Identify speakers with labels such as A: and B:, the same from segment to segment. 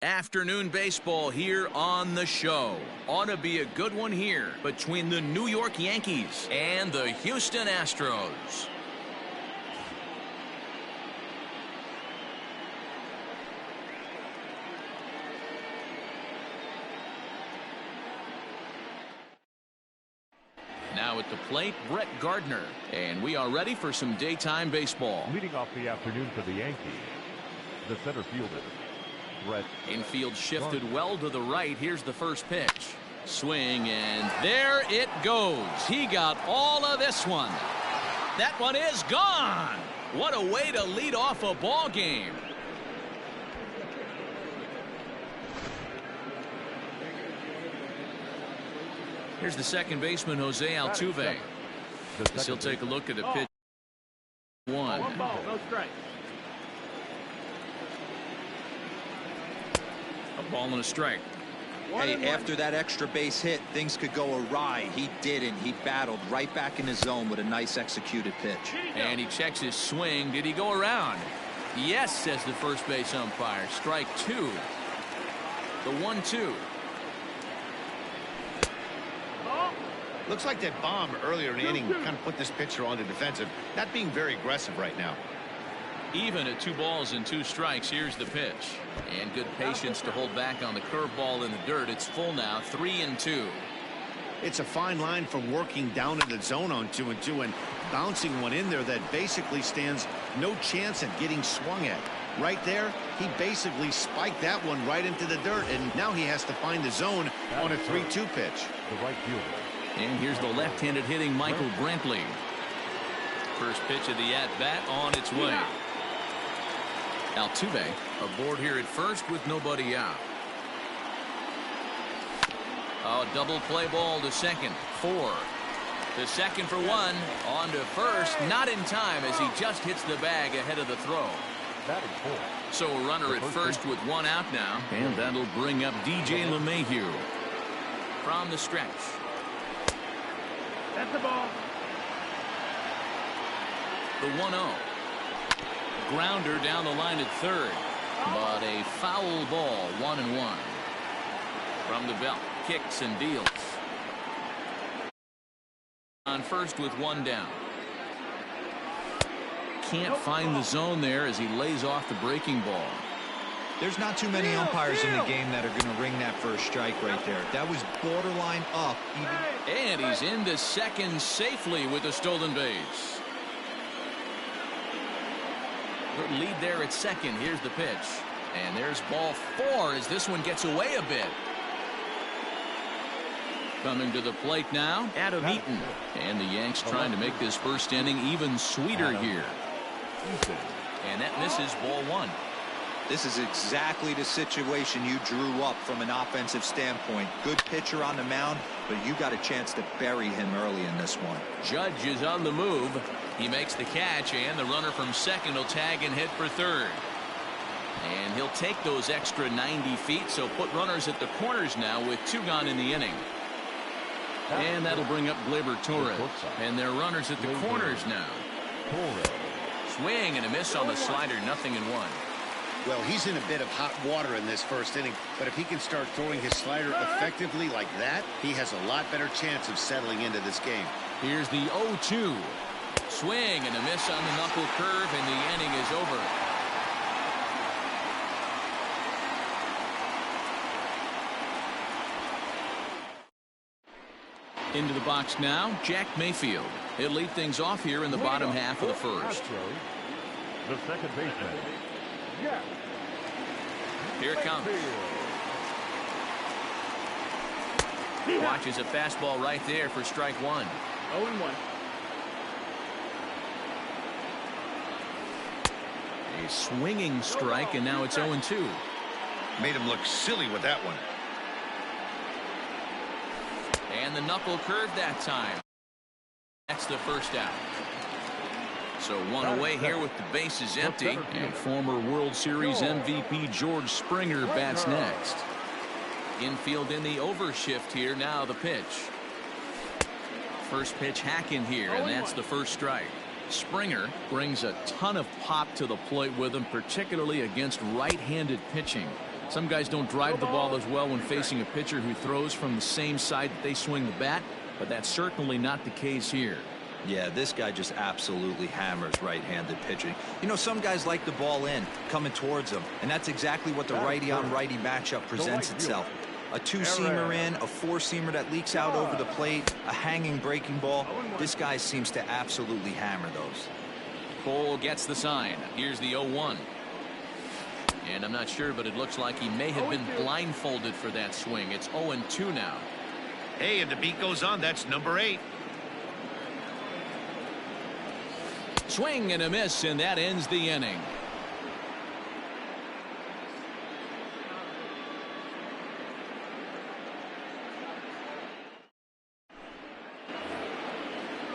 A: Afternoon baseball here on the show. Ought to be a good one here between the New York Yankees and the Houston Astros. Now at the plate, Brett Gardner. And we are ready for some daytime baseball.
B: Leading off the afternoon for the Yankees, the center fielder, Brett.
A: Infield shifted well to the right. Here's the first pitch. Swing, and there it goes. He got all of this one. That one is gone. What a way to lead off a ball game. Here's the second baseman, Jose Altuve. He'll take a look at the pitch. One ball, no strike. A ball and a strike.
C: Hey, after that extra base hit, things could go awry. He didn't. He battled right back in his zone with a nice executed pitch.
A: And he checks his swing. Did he go around? Yes, says the first base umpire. Strike two. The 1-2.
D: Looks like that bomb earlier in the inning kind of put this pitcher on the defensive. Not being very aggressive right now.
A: Even at 2 balls and 2 strikes. Here's the pitch. And good patience to hold back on the curveball in the dirt. It's full now, 3-2.
D: It's a fine line from working down in the zone on 2-2 and bouncing one in there that basically stands no chance at getting swung at. Right there, he basically spiked that one right into the dirt, and now he has to find the zone on a 3-2 pitch.
B: The right fielder.
A: And here's the left-handed hitting Michael Brantley. First pitch of the at-bat on its way. Altuve aboard here at first with nobody out. Oh, double play ball to second. 4. The second for 1. On to first. Not in time as he just hits the bag ahead of the throw. So a runner at first with 1 out now. And that'll bring up DJ LeMahieu from the stretch. That's the ball. The 1-0. Grounder down the line at third, but a foul ball. 1-1 from the belt. Kicks and deals on first with 1 down. Can't find the zone there as he lays off the breaking ball.
C: There's not too many umpires in the game that are going to ring that first strike right there. That was borderline up.
A: And he's into second safely with a stolen base. Good lead there at second. Here's the pitch. And there's ball 4 as this one gets away a bit. Coming to the plate now, Adam Eaton. And the Yanks trying to make this first inning even sweeter here. And that misses ball 1.
C: This is exactly the situation you drew up from an offensive standpoint. Good pitcher on the mound, but you got a chance to bury him early in this one.
A: Judge is on the move. He makes the catch, and the runner from second will tag and hit for third. And he'll take those extra 90 feet, so put runners at the corners now with 2 gone in the inning. And that'll bring up Gleyber Torres. And they're runners at the corners now. Swing and a miss on the slider, 0-1.
D: Well, he's in a bit of hot water in this first inning, but if he can start throwing his slider effectively like that, he has a lot better chance of settling into this game.
A: Here's the 0-2. Swing and a miss on the knuckle curve, and the inning is over. Into the box now, Jack Mayfield. He'll lead things off here in the bottom half of the first.
B: The second baseman.
A: Here it comes. Watches a fastball right there for strike 1. 0-1. A swinging strike, and now it's 0-2.
D: Made him look silly with that one.
A: And the knuckle curve that time. That's the first out. So 1 away here with the bases empty. And former World Series MVP George Springer bats next. Infield in the overshift here. Now the pitch. First pitch hack in here, and that's the first strike. Springer brings a ton of pop to the plate with him, particularly against right-handed pitching. Some guys don't drive the ball as well when facing a pitcher who throws from the same side that they swing the bat, but that's certainly not the case here.
C: Yeah, this guy just absolutely hammers right-handed pitching. You know, some guys like the ball in, coming towards them, and that's exactly what the righty-on-righty matchup presents itself. A two-seamer in, a four-seamer that leaks out over the plate, a hanging breaking ball. This guy seems to absolutely hammer those.
A: Cole gets the sign. Here's the 0-1. And I'm not sure, but it looks like he may have been blindfolded for that swing. It's 0-2 now.
D: Hey, and the beat goes on. That's number 8.
A: Swing and a miss, and that ends the inning.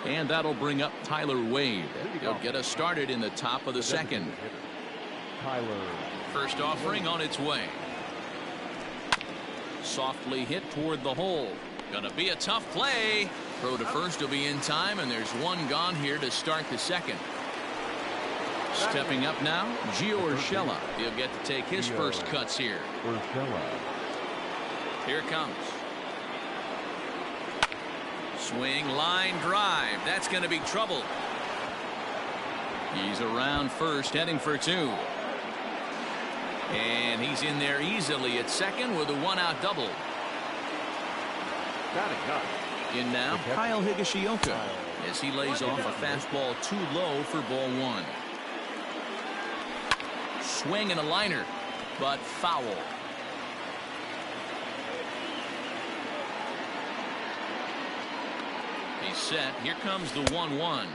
A: And that'll bring up Tyler Wade. He'll get us started in the top of the second.
B: Tyler.
A: First offering on its way. Softly hit toward the hole. Gonna be a tough play. Throw to first will be in time, and there's one gone here to start the second. Stepping up now, Gio Urshela. He'll get to take his first cuts here.
B: Urshela.
A: Here it comes. Swing, line drive. That's going to be trouble. He's around first, heading for 2. And he's in there easily at second with a one-out double. In now, Kyle Higashioka as he lays off a fastball too low for ball 1. Swing and a liner, but foul. He's set. Here comes the 1-1.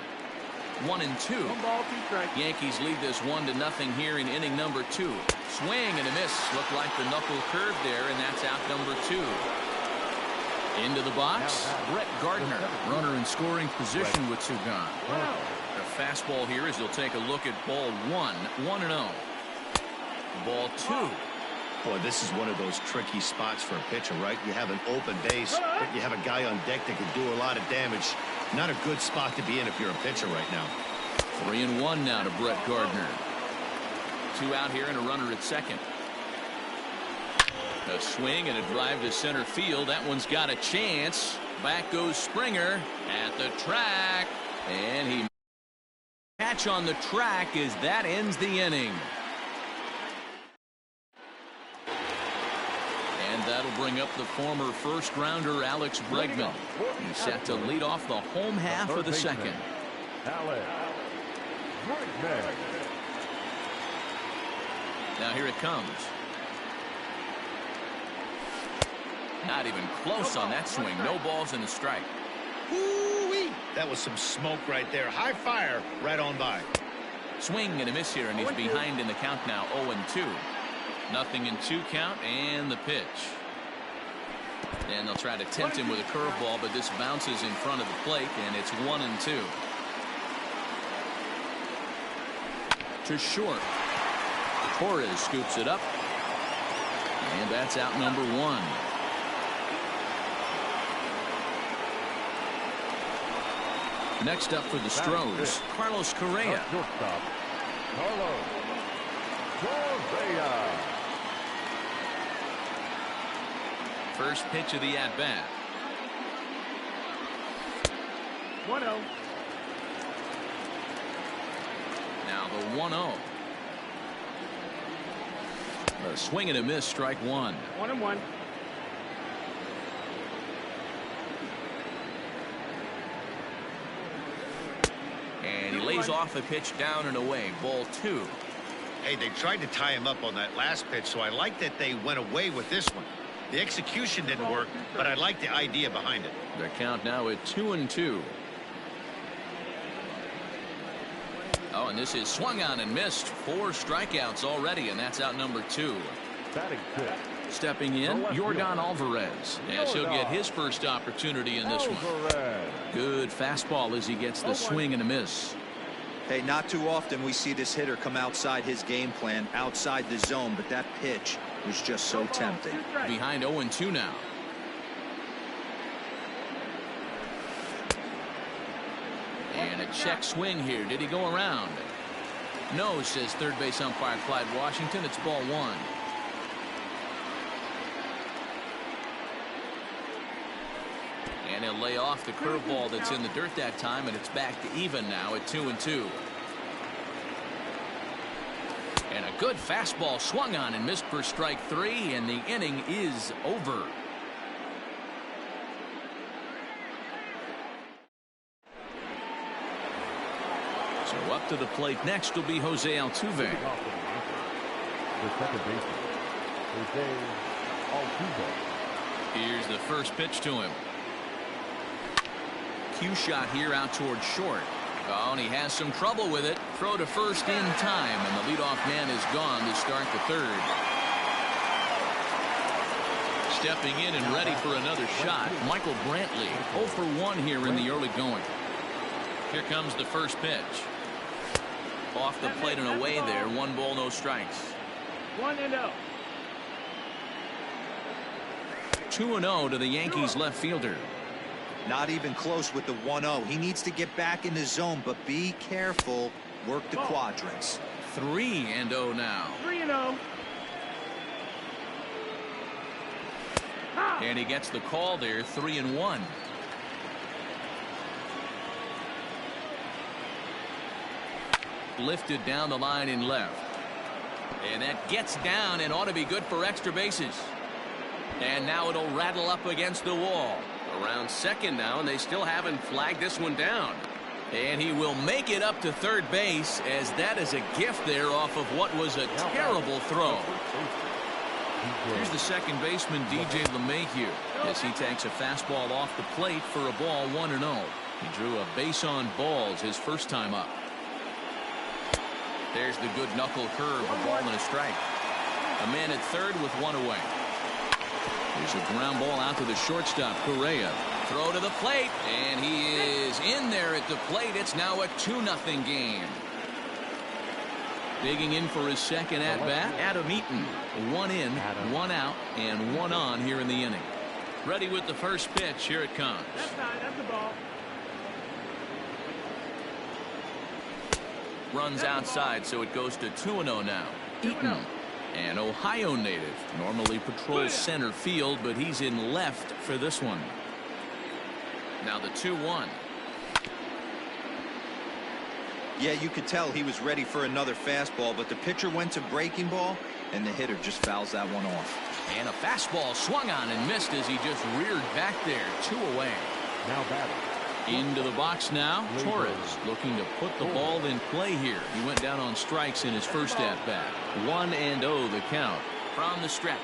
A: 1-2. Yankees lead this 1-0 here in inning number 2. Swing and a miss. Looked like the knuckle curve there, and that's out number 2. Into the box, Brett Gardner, runner in scoring position with 2 gone. The fastball here is he'll take a look at ball 1, 1-0. Ball 2.
D: Boy, this is one of those tricky spots for a pitcher, right? You have an open base, but you have a guy on deck that can do a lot of damage. Not a good spot to be in if you're a pitcher right now.
A: 3-1 now to Brett Gardner. 2 out here and a runner at second. A swing and a drive to center field. That one's got a chance. Back goes Springer at the track, and he catch on the track as that ends the inning. And that'll bring up the former first-rounder Alex Bregman. He's set to lead off the home half of the second.
B: Alex Bregman.
A: Now here it comes. Not even close on that swing. No balls and a strike.
D: Woo-wee. That was some smoke right there. High fire right on by.
A: Swing and a miss here, and he's behind in the count now. 0-2. 0-2 count, and the pitch. And they'll try to tempt him with a curveball, but this bounces in front of the plate, and it's 1-2. To short. Torres scoops it up, and that's out number 1. Next up for the Stros, Carlos Correa.
B: Carlos Correa.
A: First pitch of the at-bat. 1-0. Now the 1-0. A swing and a miss, strike 1.
E: 1-1.
A: And he lays off a pitch down and away. Ball 2.
D: Hey, they tried to tie him up on that last pitch, so I like that they went away with this one. The execution didn't work, but I like the idea behind it.
A: Their count now at 2-2. Oh, and this is swung on and missed. 4 strikeouts already, and that's out number 2.
B: Batting fifth.
A: Stepping in, Yordan Alvarez, as he'll get his first opportunity in this one. Good fastball as he gets the swing and a miss.
C: Hey, not too often we see this hitter come outside his game plan, outside the zone, but that pitch was just so tempting.
A: Behind 0-2 now. And a check swing here. Did he go around? No, says third base umpire Clyde Washington. It's ball 1. And he'll lay off the curveball that's in the dirt that time, and it's back to even now at 2-2. And a good fastball swung on and missed for strike 3, and the inning is over. So up to the plate next will be Jose Altuve.
B: The second baseman, Jose Altuve.
A: Here's the first pitch to him. Cue shot here out towards short. Oh, and he has some trouble with it. Throw to first in time, and the leadoff man is gone to start the third. Stepping in and ready for another shot, Michael Brantley. 0 for 1 here in the early going. Here comes the first pitch. Off the plate and away there. 1 ball, no strikes.
E: 1-0.
A: 2-0 to the Yankees left fielder.
C: Not even close with the 1-0. He needs to get back in the zone, but be careful. Work the quadrants.
A: 3-0 now.
E: 3-0.
A: And he gets the call there. 3-1. Lifted down the line in left. And that gets down and ought to be good for extra bases. And now it'll rattle up against the wall. Around second now, and they still haven't flagged this one down. And he will make it up to third base, as that is a gift there off of what was a terrible throw. Here's the second baseman, DJ LeMahieu, as he takes a fastball off the plate for a ball, 1-0. He drew a base on balls his first time up. There's the good knuckle curve, a ball and a strike. A man at third with 1 away. There's a ground ball out to the shortstop, Correa. Throw to the plate, and he is in there at the plate. It's now a 2-0 game. Digging in for his second at-bat, Adam Eaton. 1 in, 1 out, and 1 on here in the inning. Ready with the first pitch. Here it comes.
E: That's the ball.
A: Runs outside, so it goes to 2-0 now. Eaton, an Ohio native, normally patrols center field, but he's in left for this one. Now the 2-1.
C: Yeah, you could tell he was ready for another fastball, but the pitcher went to breaking ball, and the hitter just fouls that one off.
A: And a fastball swung on and missed as he just reared back there. 2 away.
B: Now batting.
A: Into the box now. Torres looking to put the ball in play here. He went down on strikes in his first at-bat. 1-0 the count from the stretch.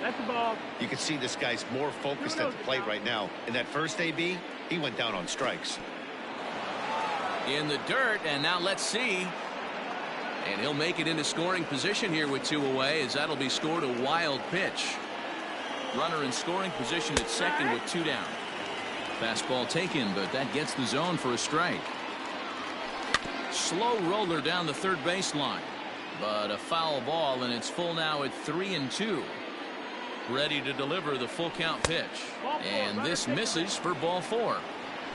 E: That's the ball.
D: You can see this guy's more focused at the plate right now. In that first AB, he went down on strikes.
A: In the dirt, and now let's see. And he'll make it into scoring position here with 2 away, as that'll be scored a wild pitch. Runner in scoring position at second with 2 down. Fastball taken, but that gets the zone for a strike. Slow roller down the third baseline, but a foul ball, and it's full now at 3-2. Ready to deliver the full count pitch, and this misses for ball 4.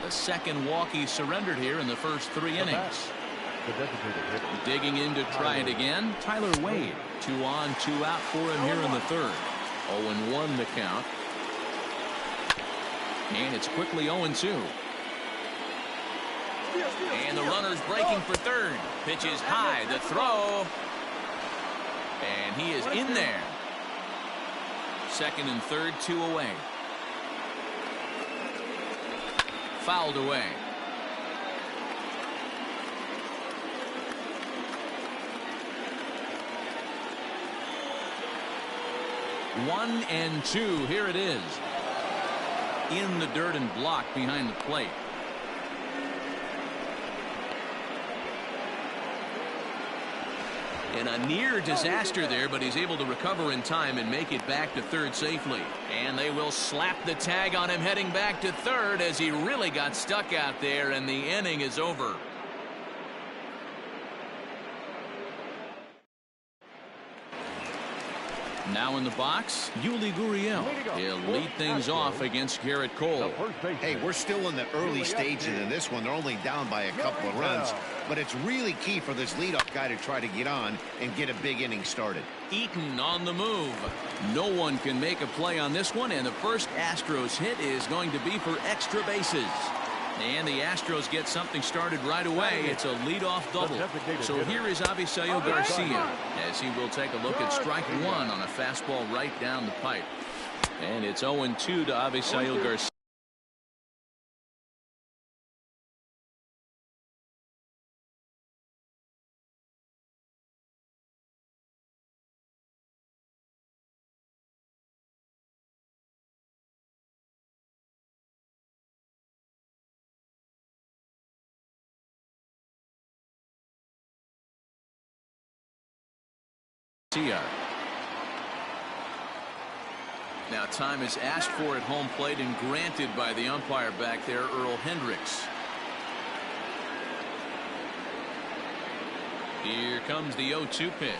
A: The second walk he surrendered here in the first 3 innings. Digging in to try it again, Tyler Wade. 2 on, 2 out for him here in the third. 0-1 the count. And it's quickly 0-2. And the runner's breaking for third. Pitch is high. The throw. And he is in there. Second and third, 2 away. Fouled away. One and 2. Here it is. In the dirt and blocked behind the plate. And a near disaster there, but he's able to recover in time and make it back to third safely. And they will slap the tag on him heading back to third, as he really got stuck out there, and the inning is over. Now in the box, Yuli Gurriel. He'll lead things off against Garrett Cole.
D: Hey, we're still in the early stages of this one. They're only down by a couple of runs. but it's really key for this leadoff guy to try to get on and get a big inning started.
A: Eaton on the move. No one can make a play on this one, and the first Astros hit is going to be for extra bases. And the Astros get something started right away. It's a leadoff double. So here is Avisaíl Garcia as he will take a look at strike one on a fastball right down the pipe. And it's 0-2 to Avisaíl Garcia. Now time is asked for at home plate and granted by the umpire back there, Earl Hendricks. Here comes the 0-2 pitch.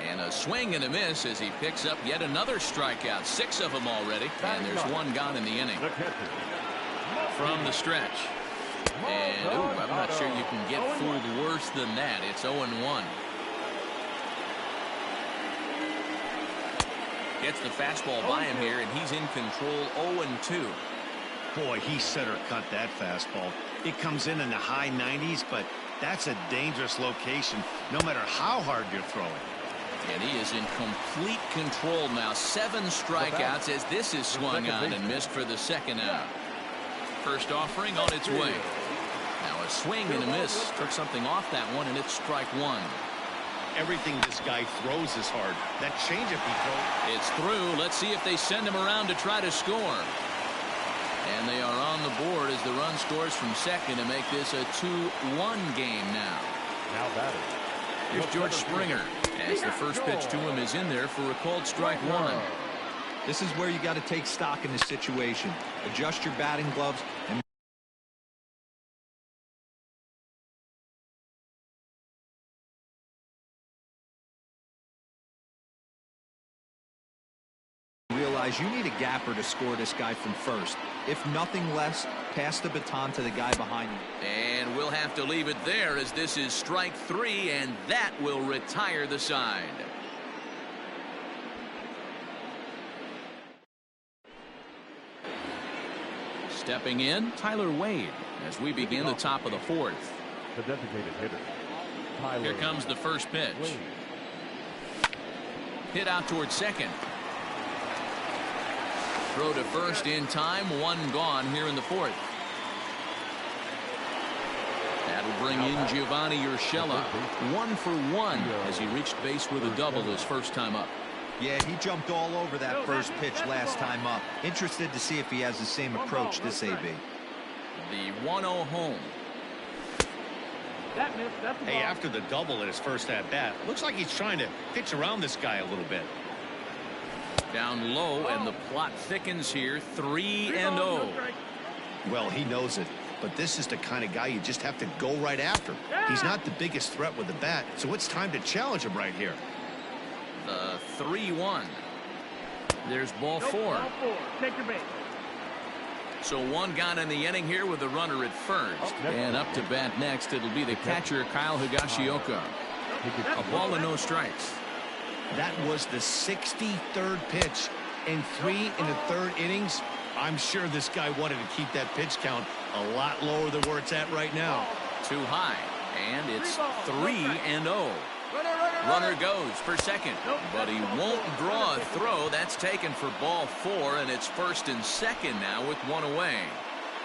A: And a swing and a miss as he picks up yet another strikeout. 6 of them already. And there's 1 gone in the inning. From the stretch. And I'm not sure you can get fooled worse than that. It's 0-1. Gets the fastball by him here, and he's in control. 0-2.
D: Boy, he center cut that fastball. It comes in the high 90s, but that's a dangerous location no matter how hard you're throwing.
A: And he is in complete control now. 7 strikeouts as this is swung on and missed for the second out. First offering on its way. Now a swing and a miss. Took something off that one, and it's strike one.
D: Everything this guy throws is hard. That changeup he throws.
A: It's through. Let's see if they send him around to try to score. And they are on the board as the run scores from second to make this a 2-1 game now.
B: Now batting.
A: Here's George Springer as the first pitch to him is in there for a called strike one.
C: This is where you got to take stock in this situation. Adjust your batting gloves and realize you need a gapper to score this guy from first. If nothing less, pass the baton to the guy behind you.
A: And we'll have to leave it there as this is strike 3, and that will retire the side. Stepping in, Tyler Wade as we begin the top of the 4th.
B: The designated hitter, Tyler.
A: Here comes the first pitch.
B: Wade.
A: Hit out towards second. Throw to first in time. 1 gone here in the 4th. That'll bring in Giovanni Urshela. 1 for 1 as he reached base with a double his first time up.
C: Yeah, he jumped all over that first pitch last time up. Interested to see if he has the same approach this AB.
A: The 1-0 home.
E: That missed. That's the ball.
D: Hey, after the double at his first at bat, looks like he's trying to pitch around this guy a little bit.
A: Down low, and the plot thickens here. 3-0.
D: Well, he knows it, but this is the kind of guy you just have to go right after. He's not the biggest threat with the bat, so it's time to challenge him right here.
A: The 3-1. There's ball 4.
E: Ball 4. Take your base.
A: So 1 gone in the inning here with the runner at first. And up to bat next, it'll be the catcher, Kyle Higashioka. A ball and no strikes.
D: That was the 63rd pitch in 3 1/3 innings. I'm sure this guy wanted to keep that pitch count a lot lower than where it's at right now.
A: Too high. And it's 3-0. Runner goes for second, but he won't draw a throw. That's taken for ball 4, and it's first and second now with 1 away.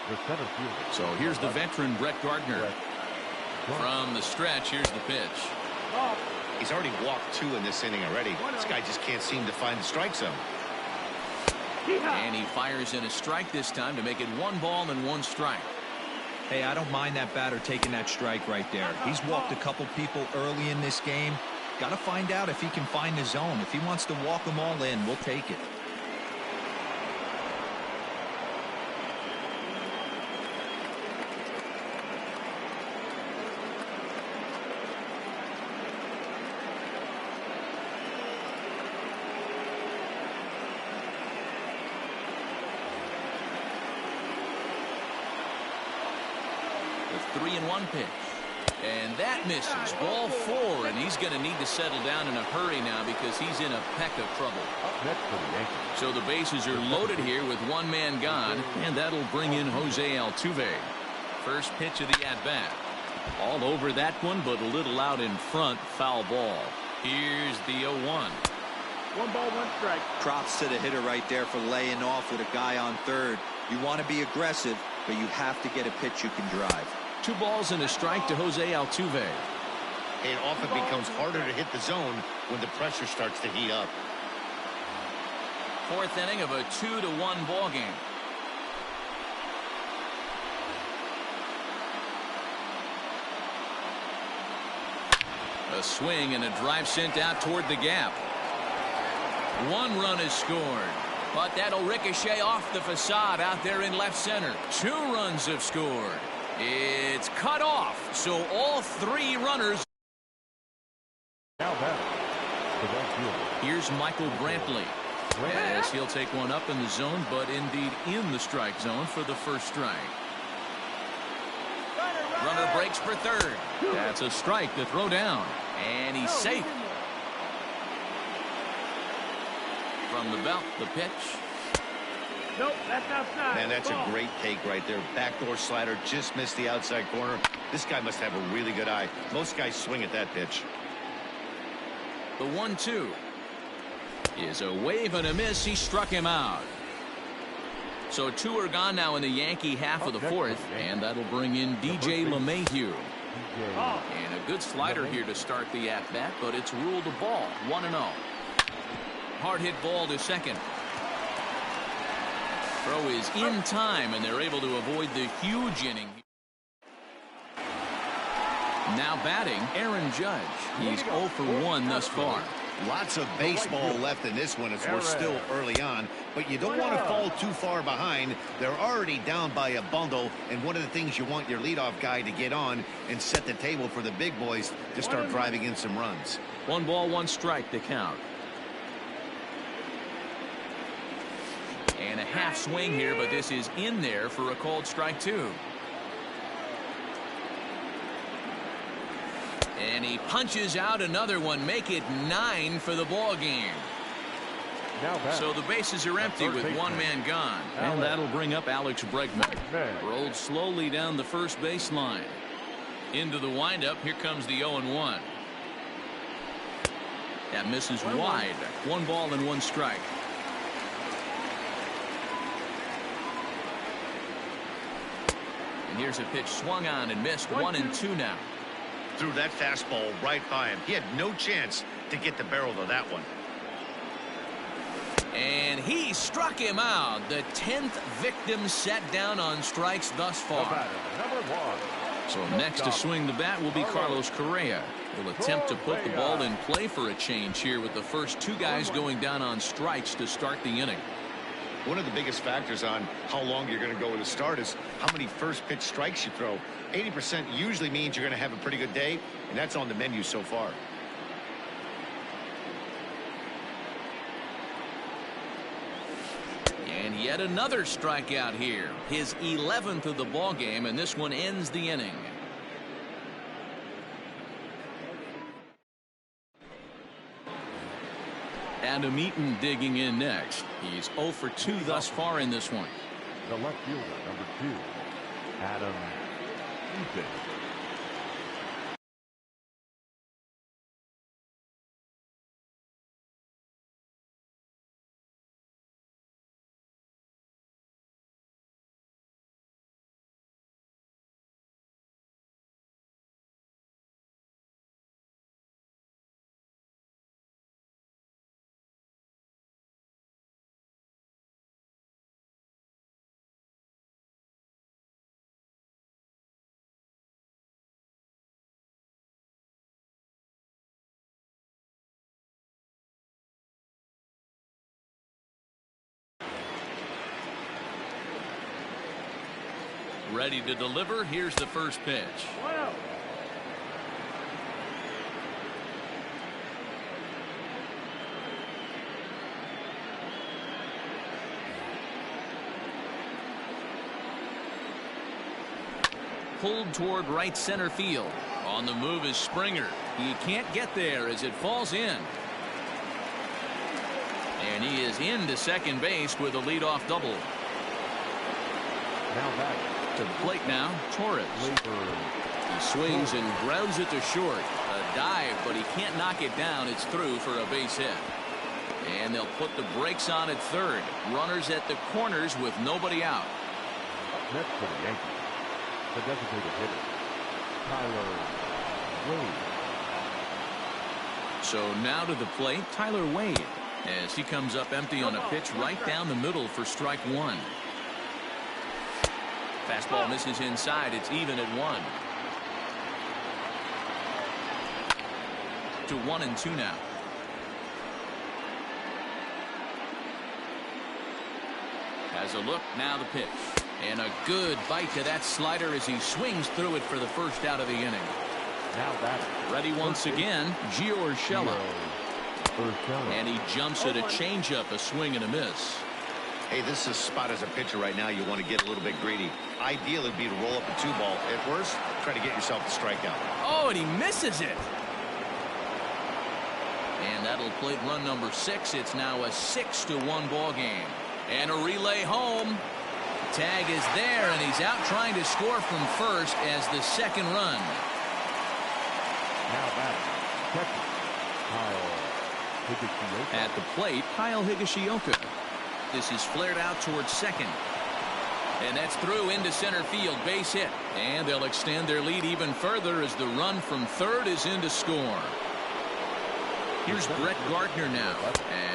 B: The center fielder.
A: So here's the veteran Brett Gardner. From the stretch, here's the pitch.
D: He's already walked 2 in this inning already. This guy just can't seem to find the strike zone.
A: And he fires in a strike this time to make it 1 ball and 1 strike.
C: Hey, I don't mind that batter taking that strike right there. He's walked a couple people early in this game. Got to find out if he can find the zone. If he wants to walk them all in, we'll take it.
A: The 3-1 pitch. And that misses. Ball 4, and he's going to need to settle down in a hurry now because he's in a peck of trouble.
B: Up next for the Yankees.
A: So the bases are loaded here with one man gone, and that'll bring in Jose Altuve. First pitch of the at-bat. All over that one, but a little out in front. Foul ball. Here's the 0-1.
E: 1 ball, 1 strike.
C: Props to the hitter right there for laying off with a guy on third. You want to be aggressive, but you have to get a pitch you can drive.
A: 2 balls and a strike to Jose Altuve.
D: It often becomes harder to hit the zone when the pressure starts to heat up.
A: 4th inning of a 2-1 ball game. A swing and a drive sent out toward the gap. 1 run is scored, but that'll ricochet off the facade out there in left center. 2 runs have scored. It's cut off, so all 3 runners.
B: Now batting, the right fielder.
A: Here's Michael Brantley. Yes, he'll take one up in the zone, but indeed in the strike zone for the first strike. Runner breaks for third. That's a strike to throw down, and he's safe. From the belt, the pitch.
E: Nope, that's outside.
D: Man, that's
E: Ball.
D: a great take right there. Backdoor slider just missed the outside corner. This guy must have a really good eye. Most guys swing at that pitch.
A: The 1-2 is a wave and a miss. He struck him out. So 2 are gone now in the Yankee half of the 4th, and that'll bring in DJ LeMahieu. And a good slider here to start the at-bat, but it's ruled a ball. 1-0. Hard hit ball to second. Throw is in time, and they're able to avoid the huge inning. Now batting, Aaron Judge. He's 0 for 1 thus far.
D: Lots of baseball left in this one as we're still early on, but you don't want to fall too far behind. They're already down by a bundle, and one of the things you want your leadoff guy to get on and set the table for the big boys to start driving in some runs.
A: 1 ball, 1 strike to count. And a half swing here, but this is in there for a called strike 2. And he punches out another one, make it 9 for the ball game. So the bases are empty with 1 man gone, and that'll bring up Alex Bregman. Rolled slowly down the first baseline. Into the windup. Here comes the 0-1. That misses wide. 1 ball and 1 strike. And here's a pitch swung on and missed. 1-2 now.
D: Threw that fastball right by him. He had no chance to get the barrel to that one.
A: And he struck him out. The 10th victim set down on strikes thus far.
B: Number 1.
A: So next to swing the bat will be Carlos Correa. Will attempt to put the ball in play for a change here with the first 2 guys going down on strikes to start the inning.
D: One of the biggest factors on how long you're going to go with a start is how many first pitch strikes you throw. 80% usually means you're going to have a pretty good day, and that's on the menu so far.
A: And yet another strikeout here. His 11th of the ball game, and this one ends the inning. Adam Eaton digging in next. He's 0 for 2 thus far in this one.
B: The left fielder, number 2, Adam Eaton.
A: Ready to deliver. Here's the first pitch.
E: 1-0.
A: Pulled toward right center field. On the move is Springer. He can't get there as it falls in. And he is into second base with a leadoff double.
B: Now back
A: To the plate now, Torres. He swings and grounds it to short. A dive, but he can't knock it down. It's through for a base hit. And they'll put the brakes on at third. Runners at the corners with nobody out.
B: Up next for the Yankees, the designated hitter, Tyler Wade.
A: So now to the plate, Tyler Wade, as he comes up empty on a pitch right down the middle for strike one. Fastball misses inside. It's even at 1. To 1-2 now. Has a look, now the pitch. And a good bite to that slider as he swings through it for the first out of the inning.
B: Now back.
A: Ready once again, Gio Urshela. And he jumps at a changeup, a swing and a miss.
D: Hey, this is a spot as a pitcher right now. You want to get a little bit greedy. Ideal would be to roll up a 2-ball. At worst, try to get yourself the strikeout.
A: Oh, and he misses it. And that'll plate run number 6. It's now a 6-1 ball game. And a relay home. Tag is there, and he's out trying to score from first as the second run.
B: Now back. Catcher, Kyle Higashioka.
A: At the plate, Kyle Higashioka. This is flared out towards second. And that's through into center field. Base hit. And they'll extend their lead even further as the run from third is in to score. Here's Brett Gardner now,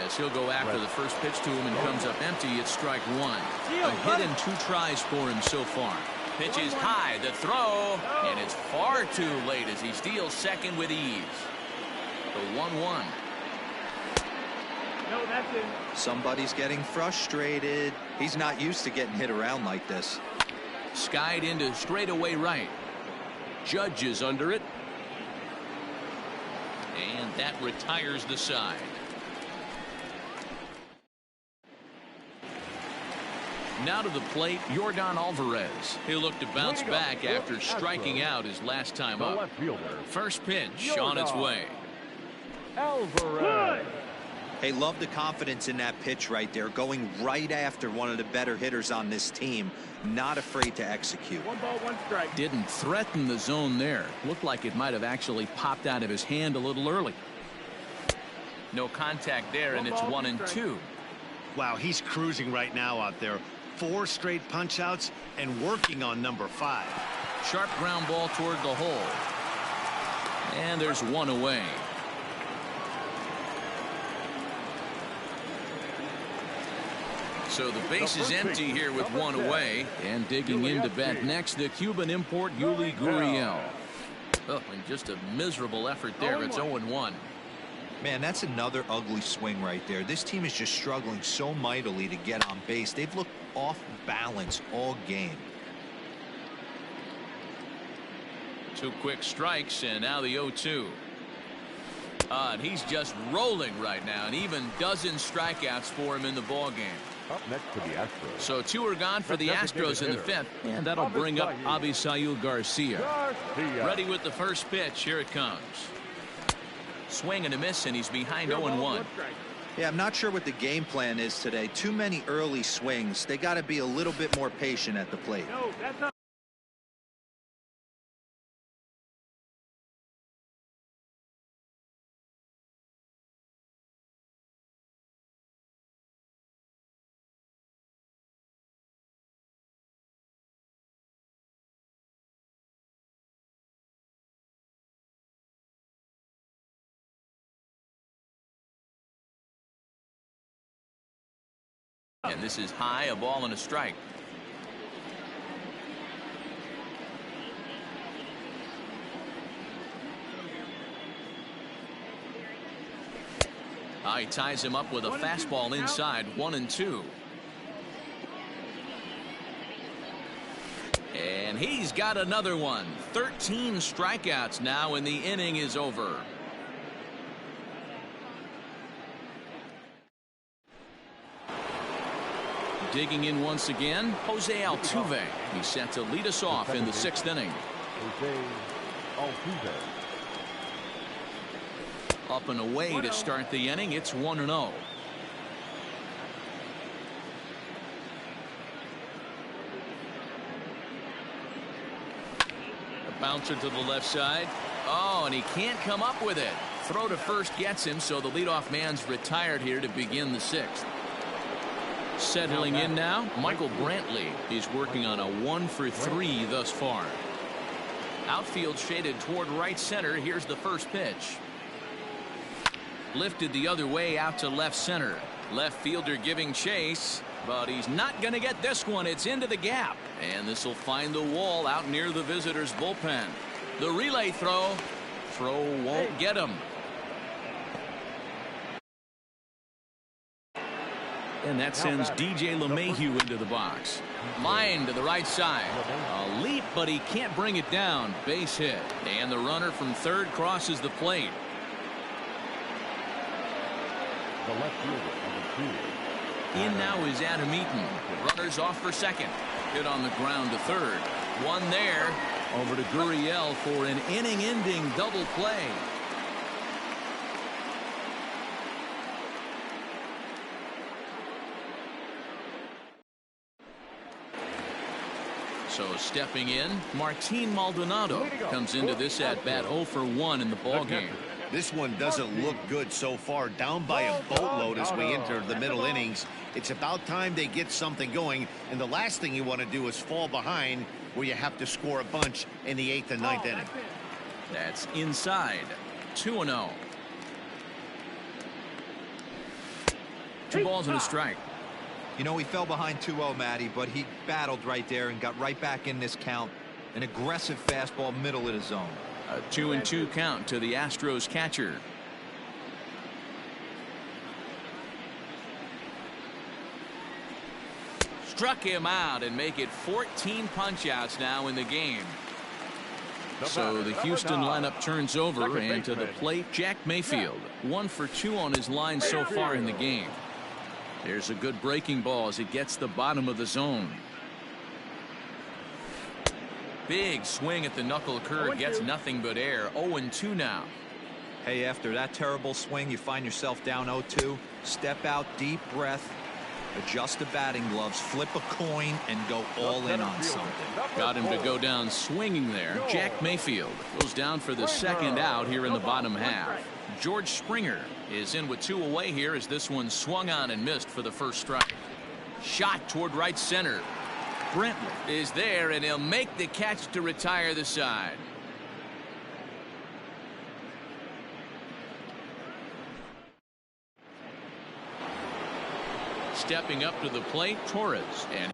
A: as he'll go after the first pitch to him and comes up empty. It's strike one. A hit and 2 tries for him so far. Pitch is high, the throw, and it's far too late as he steals second with ease. The 1-1.
E: No, that's it.
C: Somebody's getting frustrated. He's not used to getting hit around like this.
A: Skied into straightaway right. Judge is under it. And that retires the side. Now to the plate, Yordan Alvarez. He'll look to bounce back after striking out his last time
B: The
A: up.
B: left fielder,
A: First pitch on its way.
B: Alvarez.
C: Hey, love the confidence in that pitch right there. Going right after one of the better hitters on this team. Not afraid to execute.
E: 1 ball, 1 strike.
A: Didn't threaten the zone there. Looked like it might have actually popped out of his hand a little early. No contact there, and it's 1-2.
D: Wow, he's cruising right now out there. 4 straight punch outs and working on number 5.
A: Sharp ground ball toward the hole. And there's one away. So the base is empty here with one away. And digging in to bat next, the Cuban import Yuli Gurriel. Oh, and just a miserable effort there. It's 0-1.
C: Man, that's another ugly swing right there. This team is just struggling so mightily to get on base. They've looked off balance all game.
A: 2 quick strikes, and now the 0-2. And he's just rolling right now, and even dozen strikeouts for him in the ball game.
B: Up next to the Astros.
A: So 2 are gone for the Astros in the 5th, and that'll bring up Avisail Garcia. Ready with the first pitch. Here it comes. Swing and a miss, and he's behind 0-1.
C: Yeah, I'm not sure what the game plan is today. Too many early swings. They got to be a little bit more patient at the plate.
E: No, that's not.
A: And this is high, a ball and a strike. He ties him up with a fastball inside. 1-2. And he's got another one. 13 strikeouts now, and the inning is over. Digging in once again, Jose Altuve. He's set to lead us off in the 6th inning.
B: Jose Altuve.
A: Up and away to start the inning. It's 1-0. A bouncer to the left side. Oh, and he can't come up with it. Throw to first gets him, so the leadoff man's retired here to begin the sixth. Settling in now, Michael Brantley. He's working on a 1-for-3 thus far. Outfield shaded toward right center. Here's the first pitch. Lifted the other way out to left center. Left fielder giving chase, but he's not going to get this one. It's into the gap, and this will find the wall out near the visitors' bullpen. The relay throw won't get him. And that sends DJ LeMahieu into the box. Line to the right side. A leap, but he can't bring it down. Base hit. And the runner from third crosses the plate.
B: The left fielder, number 2.
A: In now is Adam Eaton. Runners off for second. Hit on the ground to third. One there. Over to Gurriel for an inning-ending double play. So stepping in, Martin Maldonado comes into this at-bat 0 for 1 in the ballgame.
D: This one doesn't look good so far. Down by a boatload as we enter the middle innings. It's about time they get something going, and the last thing you want to do is fall behind where you have to score a bunch in the 8th and 9th inning.
A: That's inside. 2-0. 2 balls and a strike.
C: You know, he fell behind 2-0, Matty, but he battled right there and got right back in this count. An aggressive fastball middle of the zone.
A: A 2-2 count to the Astros catcher. Struck him out and make it 14 punch-outs now in the game. So the Houston lineup turns over, and to the plate, Jack Mayfield. 1 for 2 on his line so far in the game. There's a good breaking ball as it gets the bottom of the zone. Big swing at the knuckle curve, gets nothing but air. 0-2 now.
C: Hey, after that terrible swing, you find yourself down 0-2. Step out, deep breath, adjust the batting gloves, flip a coin, and go all in on something.
A: Got him to go down swinging there. Jack Mayfield goes down for the second out here in the bottom half. George Springer is in with 2 away here as this one swung on and missed for the first strike. Shot toward right center. Brantley is there, and he'll make the catch to retire the side. Stepping up to the plate, Torres, and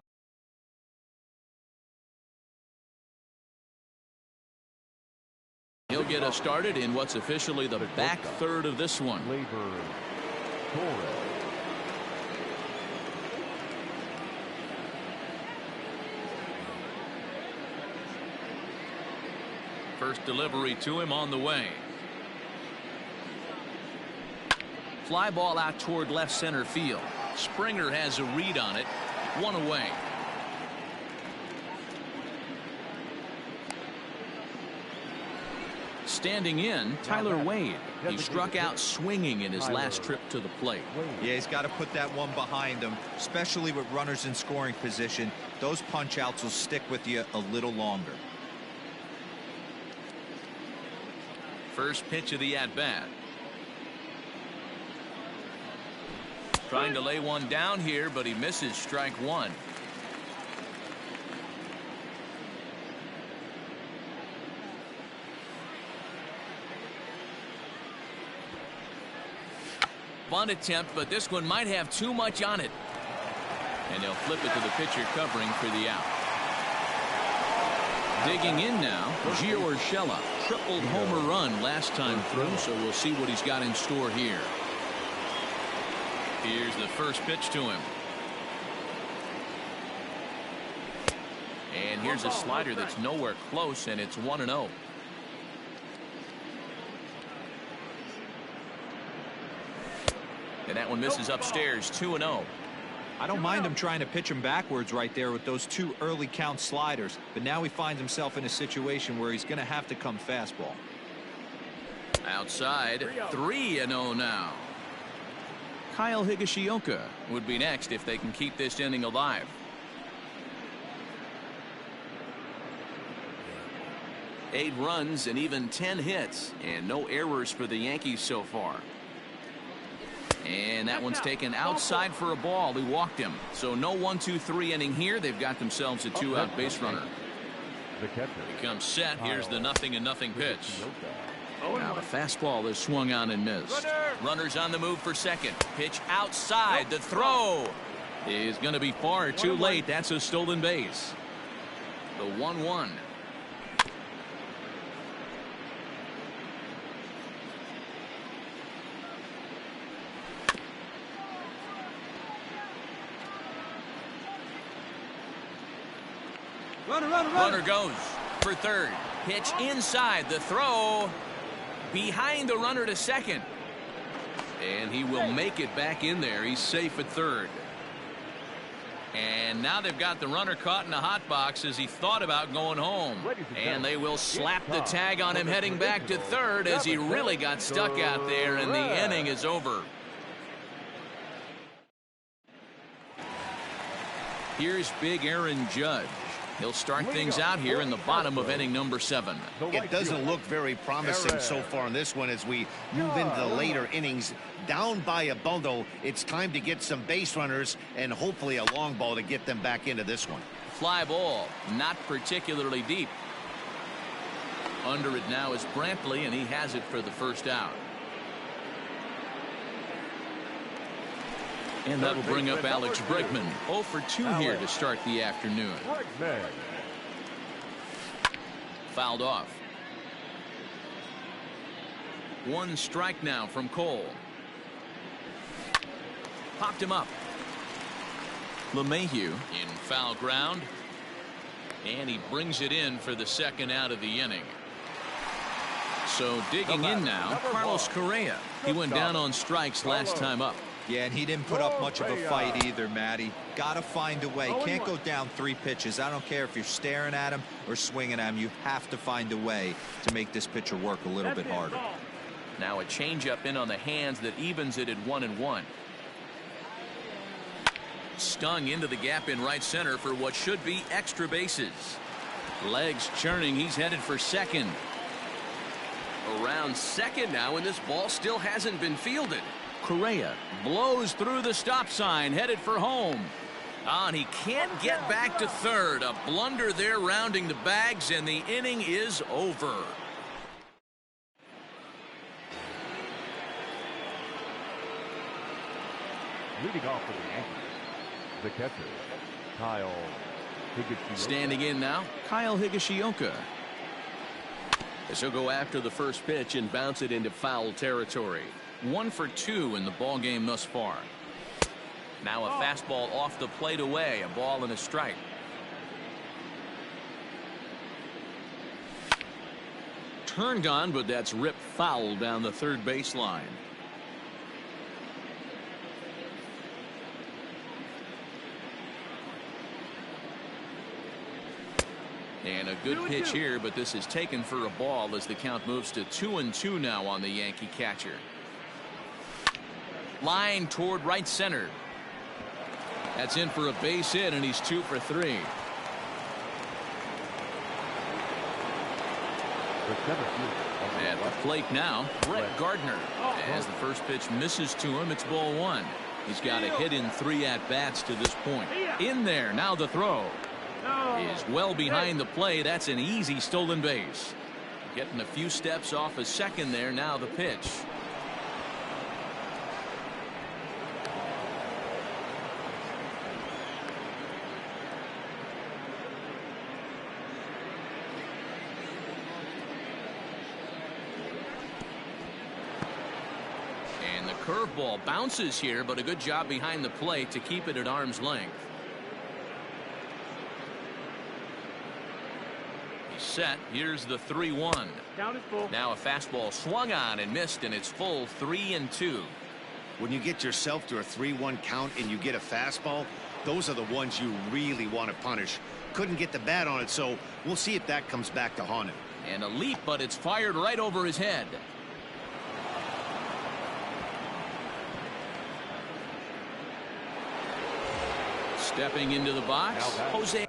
A: he'll get us started in what's officially the back third of this one.
B: Torres.
A: First delivery to him on the way. Fly ball out toward left center field. Springer has a read on it. 1 away. Standing in, Tyler Wade. He struck out swinging in his last trip to the plate.
C: Yeah, he's got to put that one behind him, especially with runners in scoring position. Those punch outs will stick with you a little longer.
A: First pitch of the at-bat. Trying to lay one down here, but he misses strike 1. Bunt attempt, but this one might have too much on it. And they'll flip it to the pitcher covering for the out. Digging in now, Gio Urshela. Tripled homer run last time through, so we'll see what he's got in store here. Here's the first pitch to him. And here's a slider that's nowhere close, and it's 1-0. And that one misses upstairs. 2-0.
C: I don't mind him trying to pitch him backwards right there with those 2 early count sliders, but now he finds himself in a situation where he's going to have to come fastball.
A: Outside, 3-0 now. Kyle Higashioka would be next if they can keep this inning alive. Eight runs and even 10 hits, and no errors for the Yankees so far. And that one's taken outside for a ball. He walked him. So no 1-2-3 inning here. They've got themselves a 2-out base runner.
B: The catcher.
A: He comes set. Here's the 0-0 pitch. Now the fastball is swung on and missed. Runners on the move for second. Pitch outside. The throw is going to be far too late. That's a stolen base. The 1-1. Runner goes for third. Pitch inside. The throw behind the runner to second. And he will make it back in there. He's safe at third. And now they've got the runner caught in the hot box as he thought about going home. And they will slap the tag on him heading back to third as he really got stuck out there, and the inning is over. Here's big Aaron Judge. He'll start things out here in the bottom of inning number 7.
D: It doesn't look very promising so far in this one as we move into the later innings. Down by a bundle, it's time to get some base runners and hopefully a long ball to get them back into this one.
A: Fly ball, not particularly deep. Under it now is Brantley, and he has it for the first out. And that will bring up Alex Bregman. 0 for 2 here to start the afternoon. Fouled off. 1 strike now from Cole. Popped him up. LeMahieu in foul ground. And he brings it in for the second out of the inning. So digging in now, Carlos Correa. He went down on strikes last time up.
C: Yeah, and he didn't put up much of a fight either, Matty. Got to find a way. Can't go down 3 pitches. I don't care if you're staring at him or swinging at him. You have to find a way to make this pitcher work a little bit harder.
A: Now a changeup in on the hands that evens it at 1-1. Stung into the gap in right center for what should be extra bases. Legs churning. He's headed for second. Around second now, and this ball still hasn't been fielded. Correa blows through the stop sign, headed for home. And he can't get back to third. A blunder there rounding the bags, and the inning is over.
B: Leading off for the Yankees, the catcher, Kyle Higashioka.
A: Standing in now, Kyle Higashioka. As he'll go after the first pitch and bounce it into foul territory. 1 for 2 in the ball game thus far. Now a fastball off the plate away, a ball and a strike. Turned on, but that's ripped foul down the third baseline. And a good pitch here, but this is taken for a ball as the count moves to 2-2 now on the Yankee catcher. Line toward right center. That's in for a base hit, and he's 2 for 3. At the plate now, Brett Gardner. As the first pitch misses to him, it's ball 1. He's got a hit in 3 at-bats to this point. In there, now the throw. Is well behind the play. That's an easy stolen base. Getting a few steps off a second there. Now the pitch. And the curveball bounces here, but a good job behind the plate to keep it at arm's length. Set. Here's the 3-1.
E: Count is full.
A: Now a fastball swung on and missed, and it's full 3-2.
D: When you get yourself to a 3-1 count and you get a fastball, those are the ones you really want to punish. Couldn't get the bat on it, so we'll see if that comes back to haunt him.
A: And a leap, but it's fired right over his head. Stepping into the box, Jose.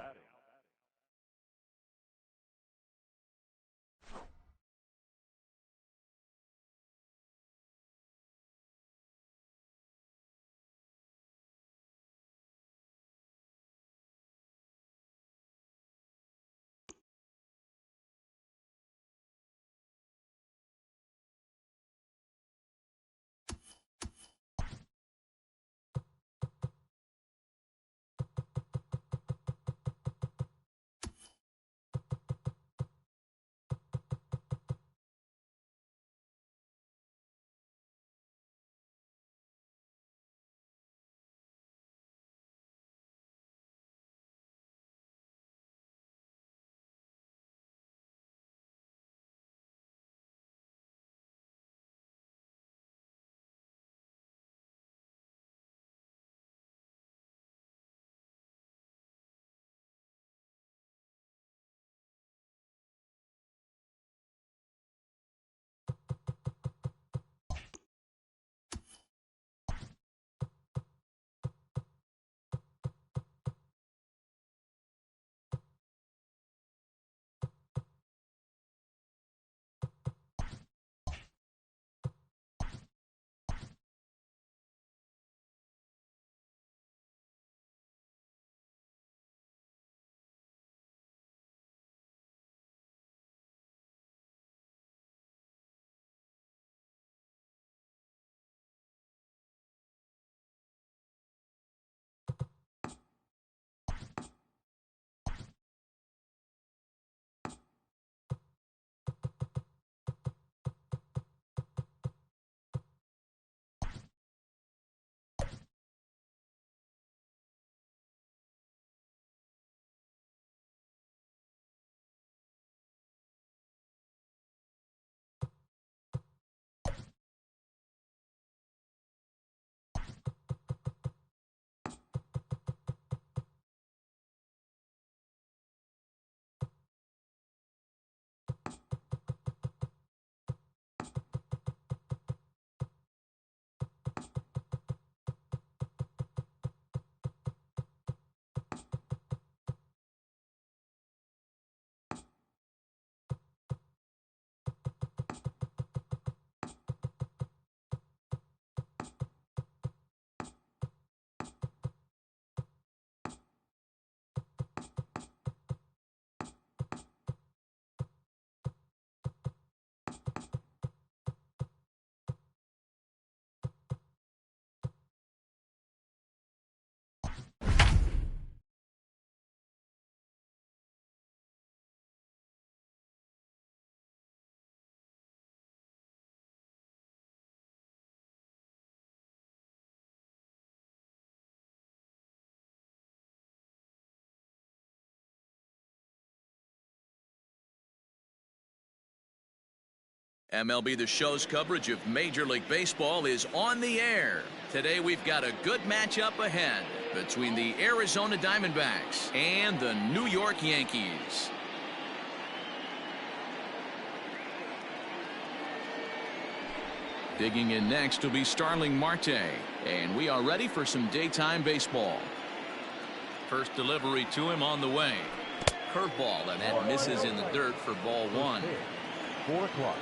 A: MLB The Show's coverage of Major League Baseball is on the air. Today we've got a good matchup ahead between the Arizona Diamondbacks and the New York Yankees. Digging in next will be Starling Marte, and we are ready for some daytime baseball. First delivery to him on the way. Curveball, and that misses in the dirt for ball one.
B: 4 o'clock.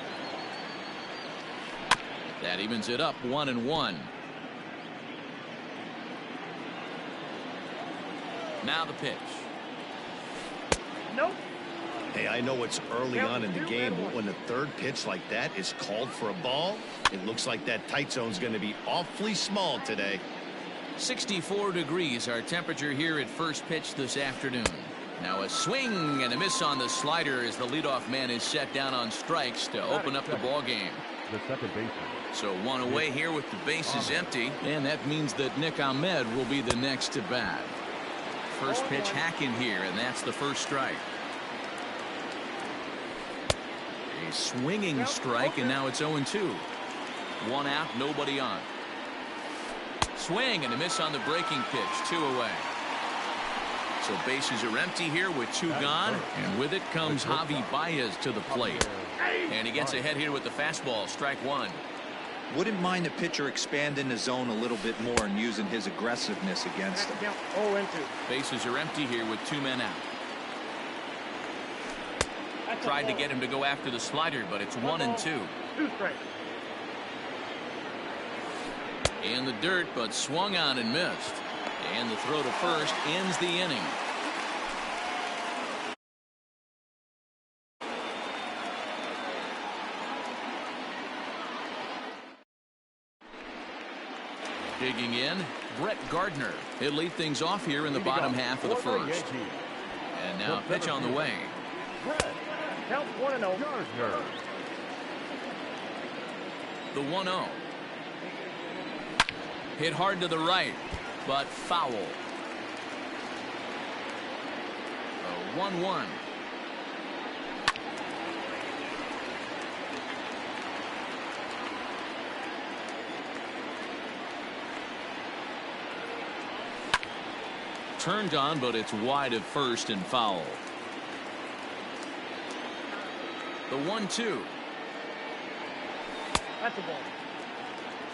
A: That evens it up 1-1. Now the pitch.
E: Nope.
D: Hey, I know it's early on in the game, but when the third pitch like that is called for a ball, it looks like that tight zone's going to be awfully small today.
A: 64 degrees our temperature here at first pitch this afternoon. Now a swing and a miss on the slider as the leadoff man is set down on strikes to open up the ball game.
B: The second baseman.
A: So one away here with the bases empty, and that means that Nick Ahmed will be the next to bat. First pitch hack in here, and that's the first strike. A swinging strike, and now it's 0-2. One out, nobody on. Swing and a miss on the breaking pitch. 2 away. So bases are empty here with 2 gone. And with it comes Javi Baez to the plate. And he gets ahead here with the fastball. Strike 1.
C: Wouldn't mind the pitcher expanding the zone a little bit more and using his aggressiveness against him.
E: 0-2.
A: Bases are empty here with 2 men out. Tried to get him to go after the slider, but it's 1-2.
E: 2 strikes.
A: In the dirt, but swung on and missed. And the throw to first ends the inning. Digging in, Brett Gardner. He'll lead things off here in the bottom half of the first. And now a pitch on the way.
E: Count 1-0.
B: Gardner.
A: The 1-0. Hit hard to the right, but foul. A 1-1. Turned on, but it's wide of first and foul. The 1-2.
E: That's a ball.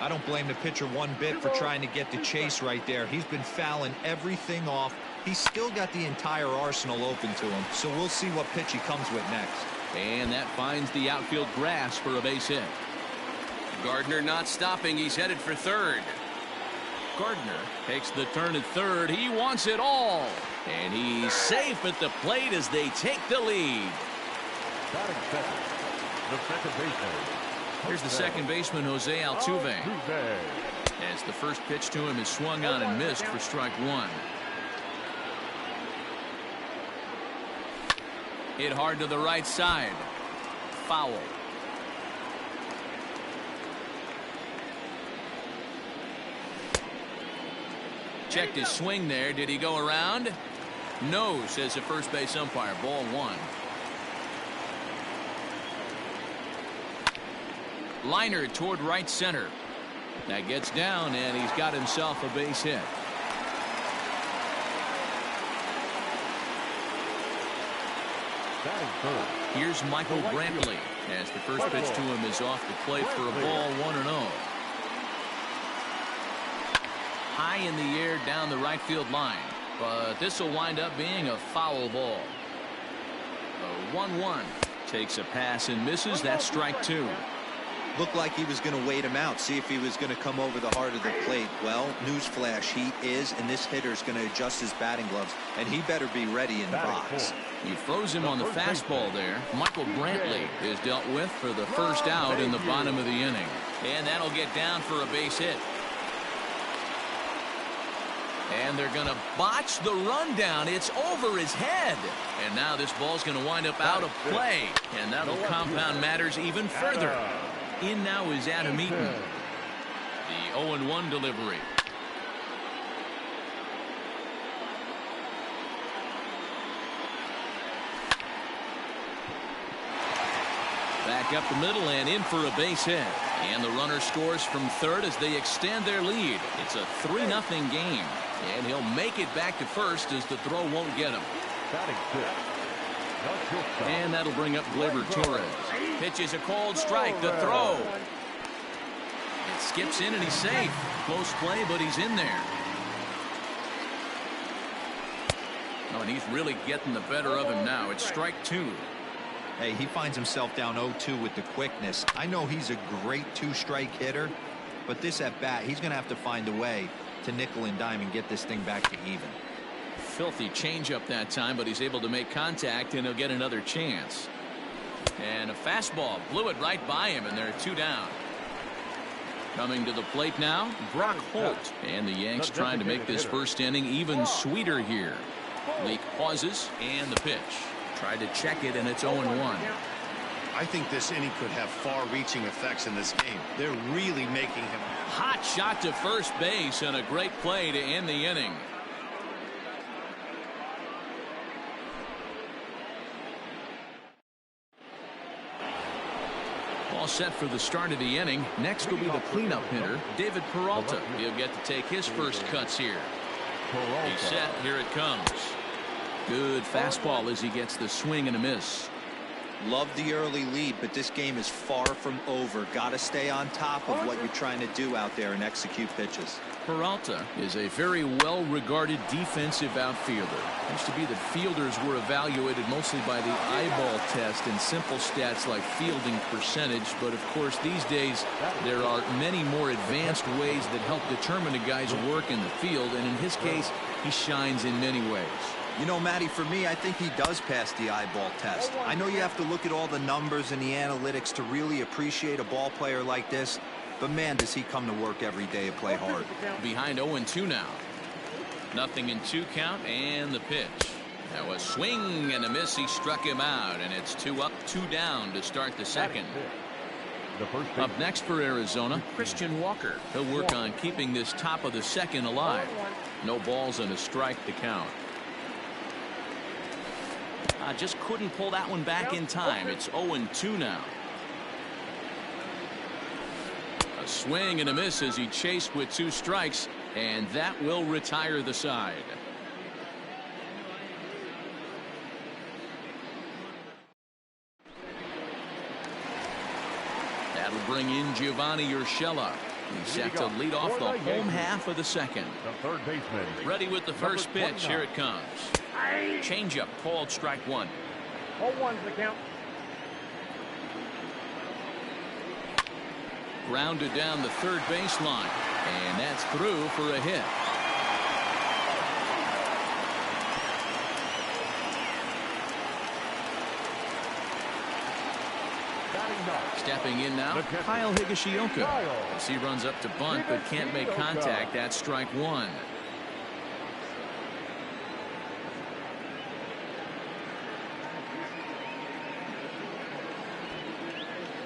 C: I don't blame the pitcher one bit for trying to get the chase right there. He's been fouling everything off. He's still got the entire arsenal open to him, so we'll see what pitch he comes with next.
A: And that finds the outfield grass for a base hit. Gardner not stopping. He's headed for third. Gardner takes the turn at third. He wants it all. And he's safe at the plate as they take the lead.
B: Batting second, the second baseman.
A: Here's the second baseman, Jose Altuve. As the first pitch to him is swung on and missed for strike 1. Hit hard to the right side. Foul. Checked his swing there. Did he go around? No, says the first base umpire. Ball 1. Liner toward right center. That gets down, and he's got himself a base hit.
B: Batting third.
A: Here's Michael Brantley as the first pitch to him is off the plate for a ball 1-0. High in the air down the right field line, but this will wind up being a foul ball. A 1-1 takes a pass and misses. That's strike 2.
C: Looked like he was going to wait him out, see if he was going to come over the heart of the plate. Well, newsflash, he is, and this hitter's going to adjust his batting gloves, and he better be ready in the box.
A: He froze him on the fastball there. Michael Brantley is dealt with for the first out in the bottom of the inning. And that'll get down for a base hit. And they're going to botch the rundown. It's over his head. And now this ball's going to wind up out of play. And that'll compound matters even further. In now is Adam Eaton. The 0-1 delivery. Back up the middle and in for a base hit. And the runner scores from third as they extend their lead. It's a 3-0 game. And he'll make it back to first as the throw won't get him.
B: Batting fifth.
A: And that'll bring up Gleyber Torres. Pitches a cold strike. The throw. It skips in and he's safe. Close play, but he's in there. Oh, and he's really getting the better of him now. It's strike 2.
C: Hey, he finds himself down 0-2 with the quickness. I know he's a great 2-strike hitter, but this at bat, he's going to have to find a way to nickel and dime and get this thing back to even.
A: Filthy changeup that time, but he's able to make contact and he'll get another chance. And a fastball blew it right by him, and they're 2 down. Coming to the plate now, Brock Holt. And the Yanks trying to make this first inning even sweeter here. Leak pauses and the pitch. Tried to check it, and it's 0-1.
D: I think this inning could have far-reaching effects in this game. They're really making him.
A: Hot shot to first base and a great play to end the inning. All set for the start of the inning. Next will be the cleanup hitter, David Peralta. He'll get to take his first cuts here. He's set. Here it comes. Good fastball as he gets the swing and a miss.
C: Love the early lead, but this game is far from over. Got to stay on top of what you're trying to do out there and execute pitches.
A: Peralta is a very well-regarded defensive outfielder. Used to be that fielders were evaluated mostly by the eyeball test and simple stats like fielding percentage. But of course, these days there are many more advanced ways that help determine a guy's work in the field, and in his case, he shines in many ways.
C: You know, Matty, for me, I think he does pass the eyeball test. I know you have to look at all the numbers and the analytics to really appreciate a ball player like this, but man, does he come to work every day and play hard.
A: Behind 0-2 now. 0-2 count, and the pitch. Now a swing and a miss. He struck him out, and it's 2 up, 2 down to start the second. Up next for Arizona, Christian Walker. He'll work on keeping this top of the second alive. No balls and a strike to count. Just couldn't pull that one back in time. It's 0-2 now. A swing and a miss as he chased with 2 strikes, and that will retire the side. That'll bring in Giovanni Urshela. He's set to lead off the home half of the second.
B: The third baseman.
A: Ready with the first pitch. Here it comes. Changeup called strike 1.
E: 0-1's the count.
A: Grounded down the third baseline, and that's through for a hit. Stepping in now, Kyle Higashioka. As he runs up to bunt but can't make contact. That's strike 1.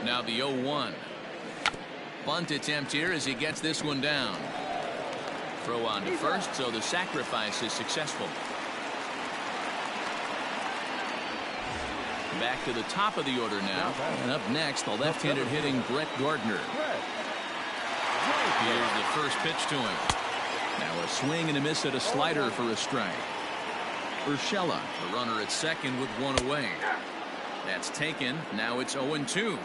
A: Now the 0-1. Bunt attempt here as he gets this one down. Throw on to first, so the sacrifice is successful. Back to the top of the order now. And up next, the left-handed hitting Brett Gardner. Here's the first pitch to him. Now a swing and a miss at a slider for a strike. Urshela, the runner at second with 1 away. That's taken. Now it's 0-2.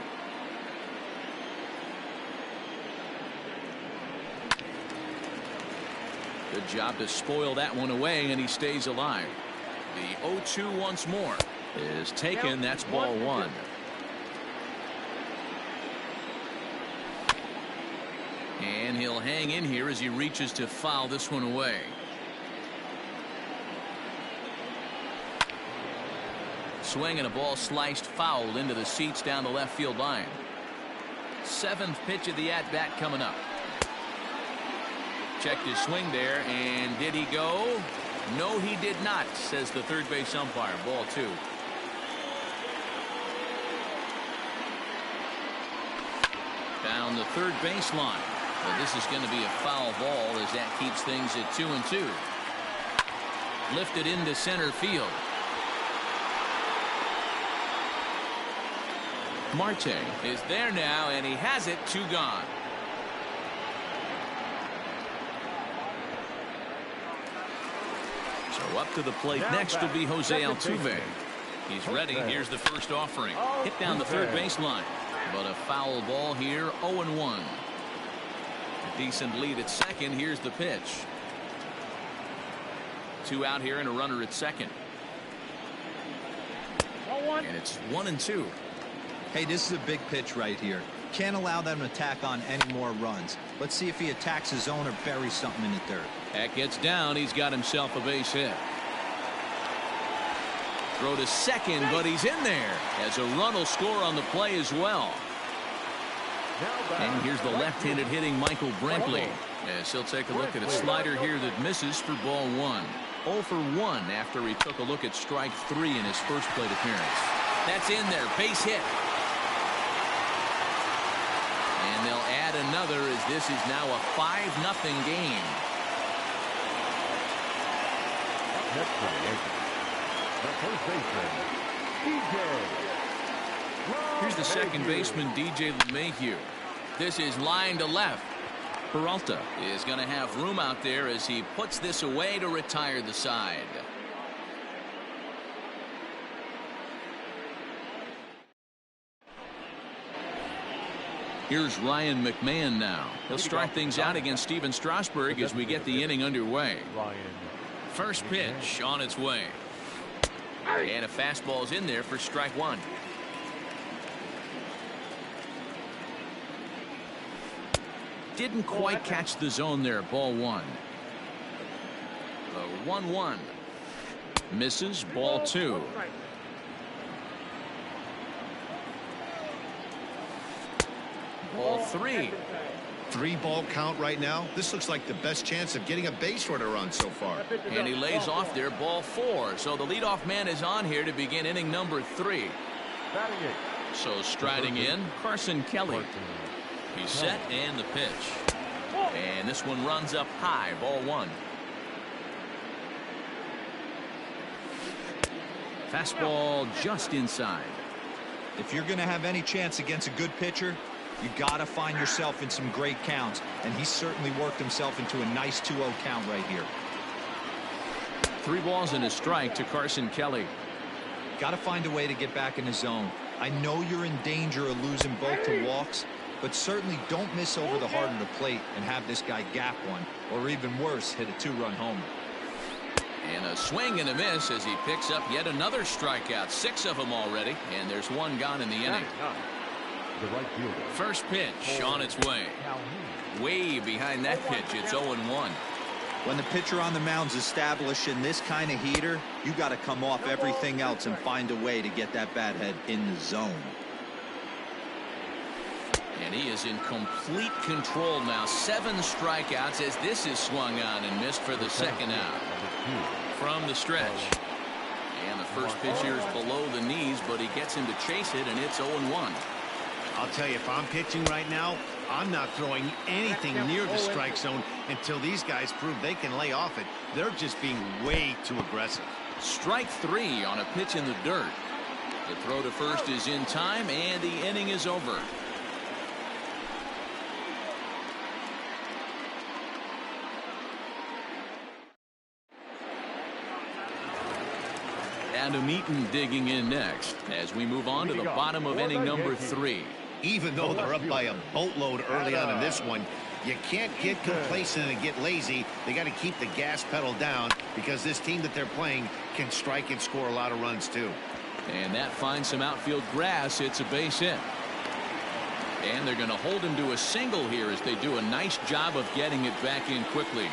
A: Good job to spoil that one away, and he stays alive. The 0-2 once more is taken. That's ball 1. And he'll hang in here as he reaches to foul this one away. Swing and a ball sliced foul into the seats down the left field line. 7th pitch of the at-bat coming up. Checked his swing there, and did he go? No, he did not, says the third base umpire. Ball 2. Down the third baseline. But this is going to be a foul ball as that keeps things at 2-2. Lifted into center field. Marte is there now, and he has it. 2 gone. So up to the plate next will be Jose Altuve. He's ready. Here's the first offering. Hit down the third baseline. But a foul ball here. 0-1. A decent lead at second. Here's the pitch. 2 out here and a runner at second. And it's 1-2.
C: Hey, this is a big pitch right here. Can't allow them to attack on any more runs. Let's see if he attacks his zone or buries something in the dirt.
A: That gets down. He's got himself a base hit. Throw to second, but he's in there as a run will score on the play as well. And here's the left-handed hitting Michael Brantley, as he'll take a look at a slider here that misses for ball 1. 0 for 1 after he took a look at strike 3 in his first plate appearance. That's in there. Base hit. And they'll add another as this is now a 5-0 game.
B: Next for the Yankees, the first baseman, DJ
A: Here's the second baseman, DJ LeMahieu. This is line to left. Peralta is going to have room out there as he puts this away to retire the side. Here's Ryan McMahon now. He'll start things out against Steven Strasburg as we get the inning underway. First pitch on its way. And a fastball's in there for strike one. Didn't quite catch the zone there. Ball one. The 1-1. Misses. Ball two. Ball three.
D: 3-ball count right now. This looks like the best chance of getting a base runner run so far.
A: And he lays off there. Ball four. So the leadoff man is on here to begin inning number 3. So striding in, Carson Kelly. He's set and the pitch. And this one runs up high. Ball one. Fastball just inside.
C: If you're going to have any chance against a good pitcher, you got to find yourself in some great counts, and he certainly worked himself into a nice 2-0 count right here.
A: 3 balls and a strike to Carson Kelly.
C: Got to find a way to get back in the zone. I know you're in danger of losing both to walks, but certainly don't miss over the heart of the plate and have this guy gap one, or even worse, hit a 2-run homer.
A: And a swing and a miss as he picks up yet another strikeout. 6 of them already, and there's 1 gone in the inning.
B: The right fielder.
A: First pitch on its way. Way behind that pitch. It's 0-1.
C: When the pitcher on the mound's establishing this kind of heater, you got to come off everything else and find a way to get that bat head in the zone.
A: And he is in complete control now. 7 strikeouts as this is swung on and missed for the second out. From the stretch. And the first pitch here is below the knees, but he gets him to chase it, and it's 0-1.
D: I'll tell you, if I'm pitching right now, I'm not throwing anything near the strike zone until these guys prove they can lay off it. They're just being way too aggressive.
A: Strike 3 on a pitch in the dirt. The throw to first is in time, and the inning is over. Adam Eaton digging in next as we move on to the bottom of inning number 3.
D: Even though they're up by a boatload early on in this one, you can't get complacent and get lazy. They got to keep the gas pedal down because this team that they're playing can strike and score a lot of runs too.
A: And that finds some outfield grass. It's a base hit. And they're going to hold him to a single here as they do a nice job of getting it back in quickly.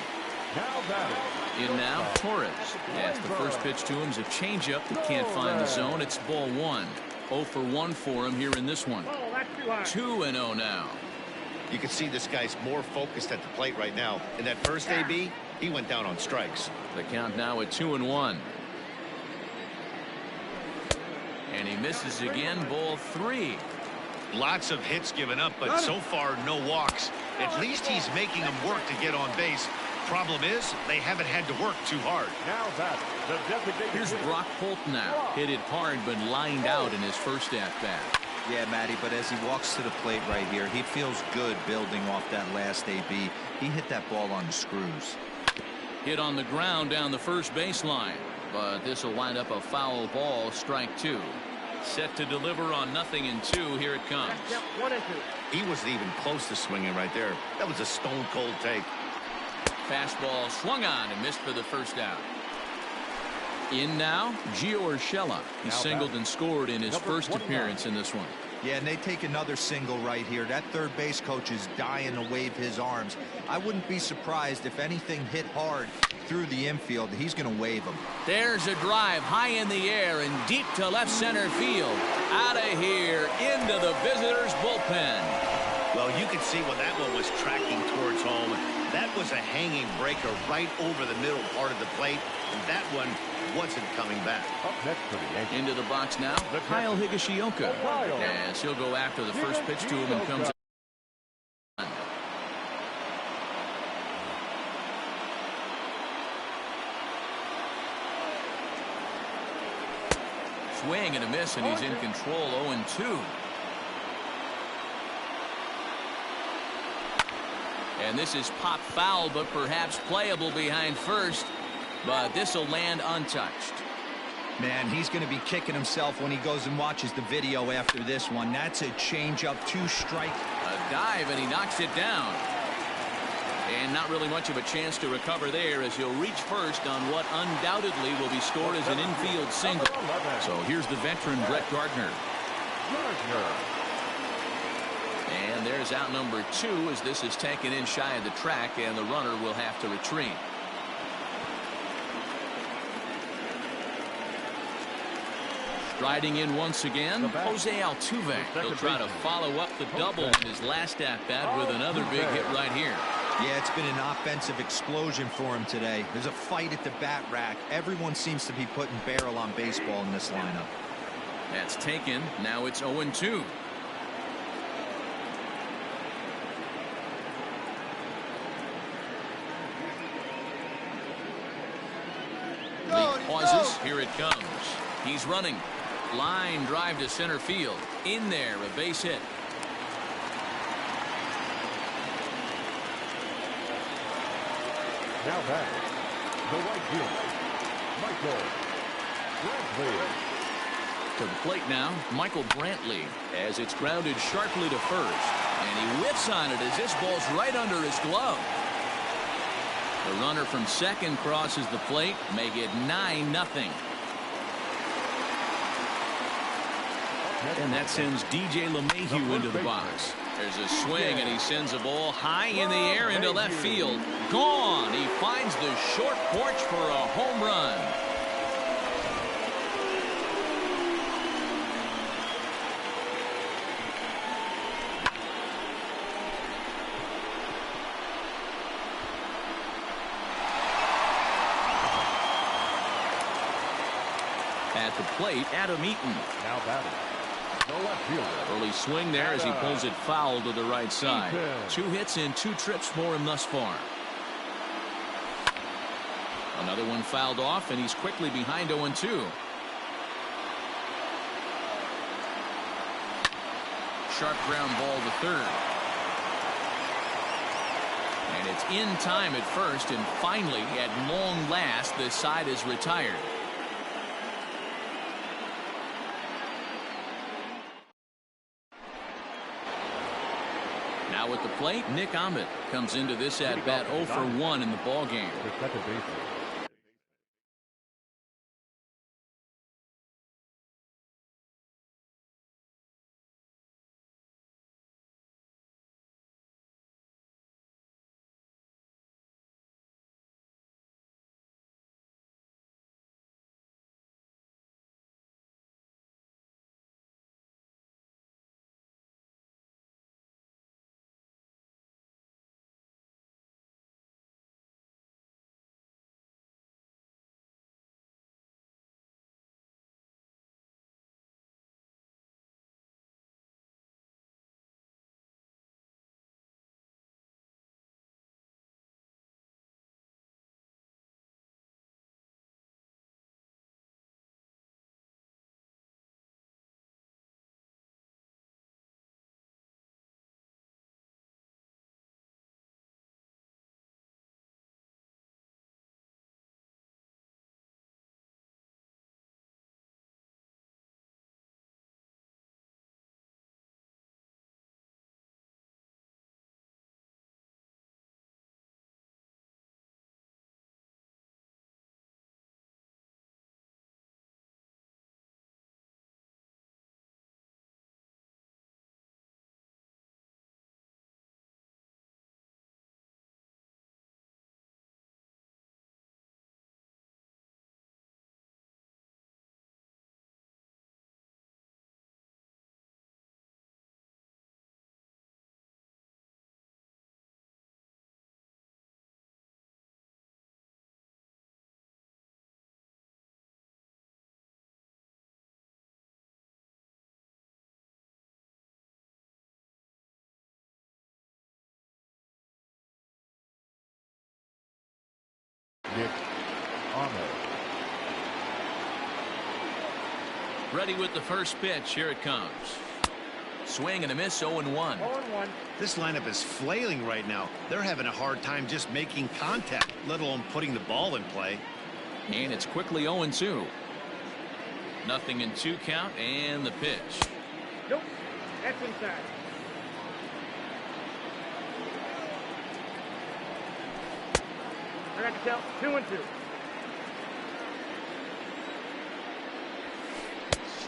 A: In now, Torres. As the first pitch to him is a changeup that can't find the zone. It's ball 1. 0 for 1 for him here in this one. 2-0 now.
D: You can see this guy's more focused at the plate right now. In that first AB, he went down on strikes.
A: The count now at 2-1. And he misses again. Ball 3.
D: Lots of hits given up, but so far no walks. At least he's making them work to get on base. Problem is, they haven't had to work too hard.
A: Here's Brock Holt now. Hit it hard, but lined out in his first at-bat.
C: Yeah, Matty, but as he walks to the plate right here, he feels good building off that last AB. He hit that ball on the screws.
A: Hit on the ground down the first baseline, but this will wind up a foul ball. Strike 2. Set to deliver on 0-2. Here it comes.
E: 1 and 2.
D: He wasn't even close to swinging right there. That was a stone-cold take.
A: Fastball swung on and missed for the first out. In now, Gio Urshela. He singled and scored in his first appearance in this one.
C: Yeah, and they take another single right here. That third base coach is dying to wave his arms. I wouldn't be surprised if anything hit hard through the infield. He's going to wave them.
A: There's a drive high in the air and deep to left center field. Out of here into the visitors' bullpen.
D: Well, you can see when that one was tracking towards home. That was a hanging breaker right over the middle part of the plate, and that one wasn't coming back.
A: Into the box now, Kyle Higashioka, as he'll go after the first pitch to him and comes on. swing and a miss, and he's in control. 0-2. And this is pop foul, but perhaps playable behind first. But this will land untouched.
C: Man, he's going to be kicking himself when he goes and watches the video after this one. That's a changeup, 2 strike.
A: A dive, and he knocks it down. And not really much of a chance to recover there, as he'll reach first on what undoubtedly will be scored as an infield single. So here's the veteran, Brett Gardner. And there's out number 2 as this is taken in shy of the track, and the runner will have to retreat. Striding in once again, Jose Altuve. He'll try to follow up the double in his last at-bat with another big hit right here.
C: Yeah, it's been an offensive explosion for him today. There's a fight at the bat rack. Everyone seems to be putting barrel on baseball in this lineup.
A: That's taken. Now it's 0-2. Lee pauses. Here it comes. He's running. Line drive to center field. In there, a base hit.
B: Now back, the right fielder, Michael Brantley.
A: To the plate now, Michael Brantley, as it's grounded sharply to first. And he whiffs on it as this ball's right under his glove. The runner from second crosses the plate, make it 9-0. And that sends DJ LeMahieu into the box. There's a swing, and he sends a ball high in the air into left field. Gone. He finds the short porch for a home run. At the plate, Adam Eaton.
B: Now batting, the left fielder.
A: Early swing there as he pulls it foul to the right side. 2 hits in 2 trips for him thus far. Another one fouled off, and he's quickly behind 0-2. Sharp ground ball to third. And it's in time at first, and finally, at long last, the side is retired. Now at the plate, Nick Ahmed comes into this at-bat 0 for 1 in the ballgame.
B: The second baseman,
A: Ready with the first pitch. Here it comes. Swing and a miss. 0-1.
E: 0-1.
D: This lineup is flailing right now. They're having a hard time just making contact, let alone putting the ball in play.
A: And it's quickly 0-2. Nothing in 2 count, and the pitch.
E: Nope. That's inside. I got to count 2-2.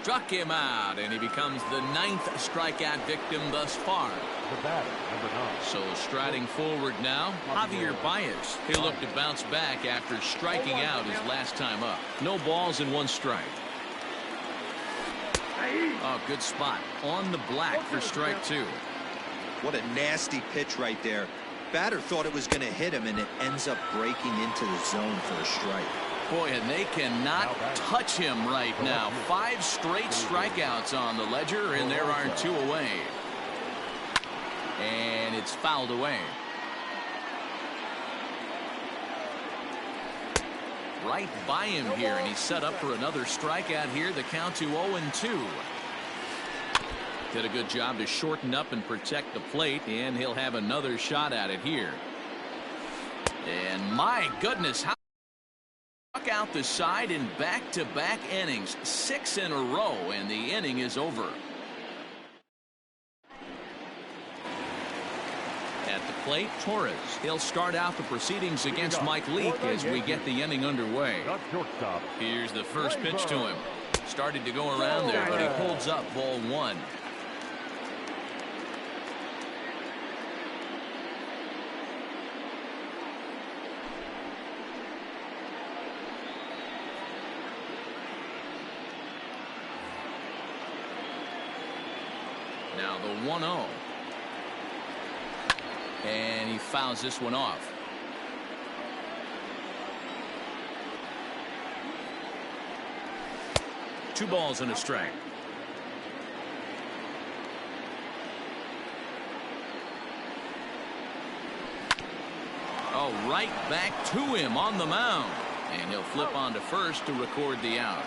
A: Struck him out, and he becomes the 9th strikeout victim thus far.
B: The batter, number 9.
A: So striding forward now, Javier Baez. He'll look to bounce back after striking out his last time up. No balls and 1 strike. Oh, good spot on the black for strike 2.
C: What a nasty pitch right there. Batter thought it was going to hit him, and it ends up breaking into the zone for a strike.
A: Boy, and they cannot touch him right now. 5 straight strikeouts on the ledger, and there are 2 away. And it's fouled away. Right by him here, and he's set up for another strikeout here. The count to 0-2. Did a good job to shorten up and protect the plate, and he'll have another shot at it here. And my goodness, how out the side in back-to-back innings, 6 in a row, and the inning is over. At the plate, Torres. He'll start out the proceedings against Mike Leake as we get the inning underway. Here's the first pitch to him. Started to go around there, but he holds up ball 1. Now the 1-0. And he fouls this one off. Two balls and a strike. Oh, right back to him on the mound. And he'll flip on to first to record the out.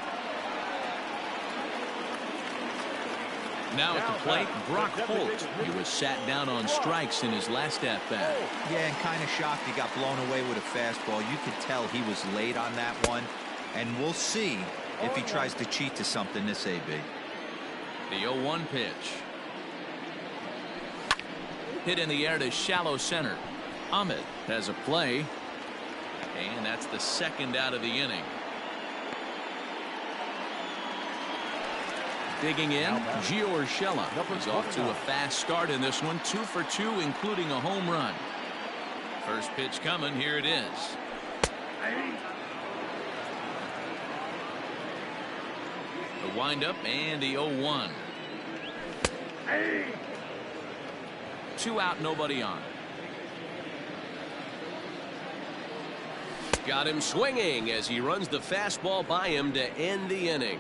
A: Now at the plate, Brock Holt. He was sat down on strikes in his last at-bat.
C: Yeah, and kind of shocked he got blown away with a fastball. You could tell he was late on that one. And we'll see if he tries to cheat to something this AB.
A: The 0-1 pitch. Hit in the air to shallow center. Ahmed has a play. And that's the second out of the inning. Digging in, Gio Urshela. He's off to a fast start in this one. 2 for 2, including a home run. First pitch coming. Here it is. The windup and the 0-1. 2 out, nobody on. Got him swinging as he runs the fastball by him to end the inning.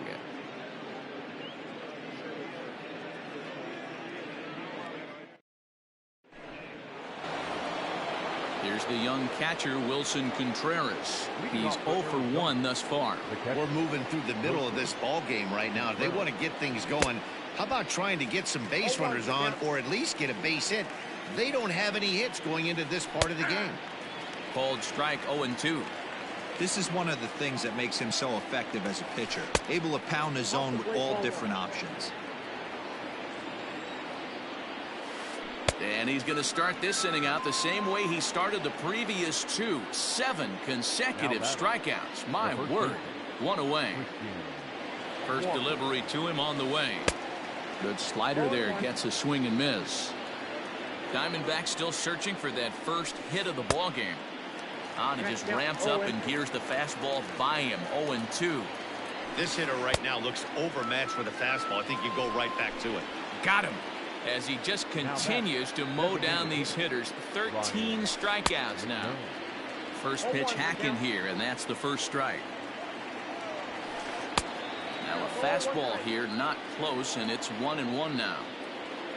A: Here's the young catcher, Wilson Contreras. He's 0 for 1 thus far.
D: We're moving through the middle of this ball game right now. If they want to get things going, how about trying to get some base runners on, or at least get a base hit? They don't have any hits going into this part of the game.
A: Called strike 0-2.
C: This is one of the things that makes him so effective as a pitcher. Able to pound the zone with all different options.
A: And he's going to start this inning out the same way he started the previous 2. 7 consecutive strikeouts. My word. 1 away. First delivery to him on the way. Good slider there. Gets a swing and miss. Diamondback still searching for that first hit of the ball game. And he just ramps up, and here's the fastball by him. 0-2.
D: This hitter right now looks overmatched for the fastball. I think you go right back to it.
A: Got him. As he just continues to mow down these hitters. 13 strikeouts now. First pitch hacking here, and that's the first strike. Now a fastball here, not close, and it's 1-1 now.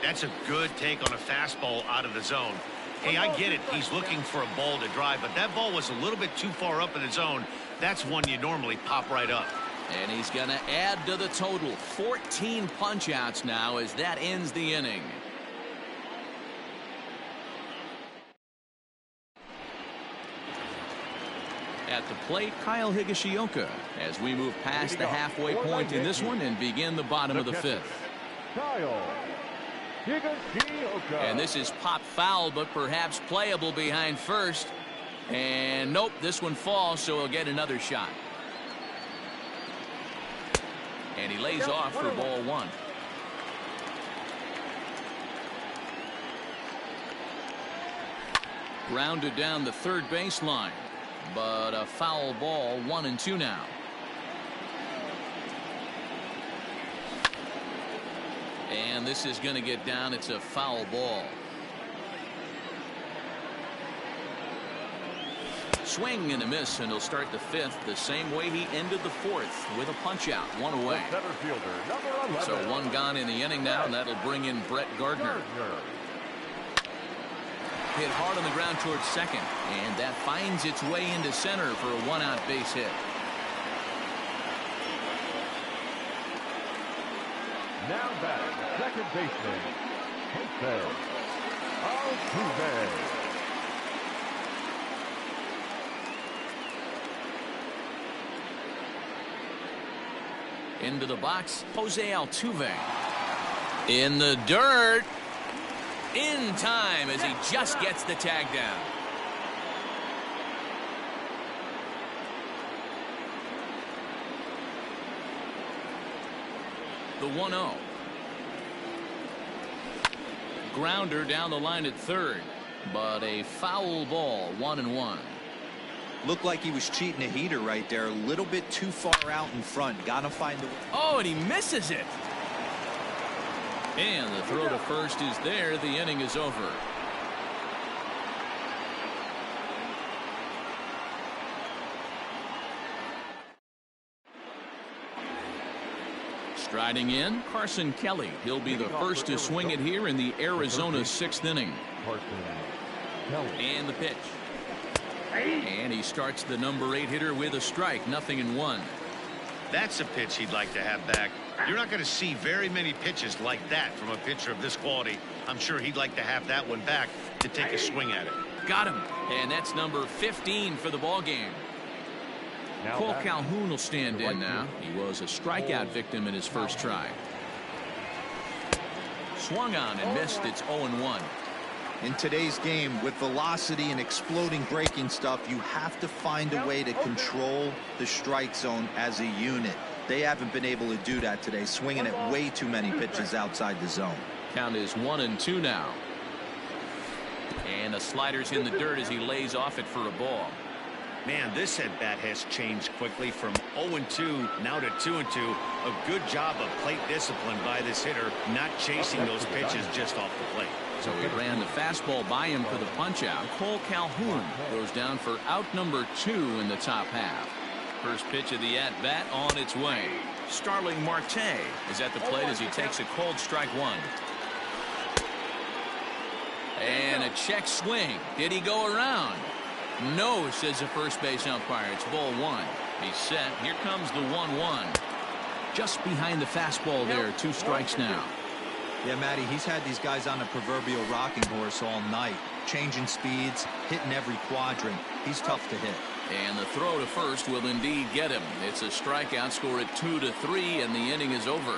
D: That's a good take on a fastball out of the zone. Hey, I get it. He's looking for a ball to drive, but that ball was a little bit too far up in the zone. That's one you normally pop right up.
A: And he's going to add to the total. 14 punch-outs now as that ends the inning. At the plate, Kyle Higashioka, as we move past the halfway point in this one and begin the bottom of the fifth.
B: Kyle Higashioka.
A: And this is pop foul, but perhaps playable behind first. And nope, this one falls, so he'll get another shot. And he lays off for ball one. Grounded down the third baseline. But a foul ball, 1-2 now. And this is going to get down. It's a foul ball. Swing and a miss, and he'll start the fifth the same way he ended the fourth with a punch out, one away.
B: Center fielder, number 11.
A: So one gone in the inning now, and that'll bring in Brett Gardner. Hit hard on the ground towards second, and that finds its way into center for a one-out base hit.
B: Now back, second baseman, Jose Altuve.
A: Into the box, Jose Altuve. In the dirt. In time as he just gets the tag down. The 1-0. Grounder down the line at third, but a foul ball, 1-1.
C: Looked like he was cheating a heater right there. A little bit too far out in front. Gotta find the...
A: Oh, and he misses it. And the throw to first is there. The inning is over. Striding in, Carson Kelly. He'll be the first to swing it here in the Arizona sixth inning. And the pitch. And he starts the number 8 hitter with a strike. 0-1.
D: That's a pitch he'd like to have back. You're not going to see very many pitches like that from a pitcher of this quality. I'm sure he'd like to have that one back to take a swing at it.
A: Got him. And that's number 15 for the ball game. Cole Calhoun will stand in now. He was a strikeout victim in his first try. Swung on and missed. It's 0-1.
C: In today's game, with velocity and exploding breaking stuff, you have to find a way to control the strike zone as a unit. They haven't been able to do that today, swinging at way too many pitches outside the zone.
A: Count is 1-2 now. And the slider's in the dirt as he lays off it for a ball.
D: Man, this at-bat has changed quickly from 0-2 now to 2-2. A good job of plate discipline by this hitter, not chasing those pitches just off the plate.
A: So he ran the fastball by him for the punch-out. Cole Calhoun goes down for out number 2 in the top half. First pitch of the at-bat on its way. Starling Marte is at the plate as he takes a cold strike one. And a check swing. Did he go around? No, says the first base umpire. It's ball 1. He's set. Here comes the 1-1. Just behind the fastball there. 2 strikes now.
C: Yeah, Matty, he's had these guys on a proverbial rocking horse all night, changing speeds, hitting every quadrant. He's tough to hit.
A: And the throw to first will indeed get him. It's a strikeout, score at 2-3, and the inning is over.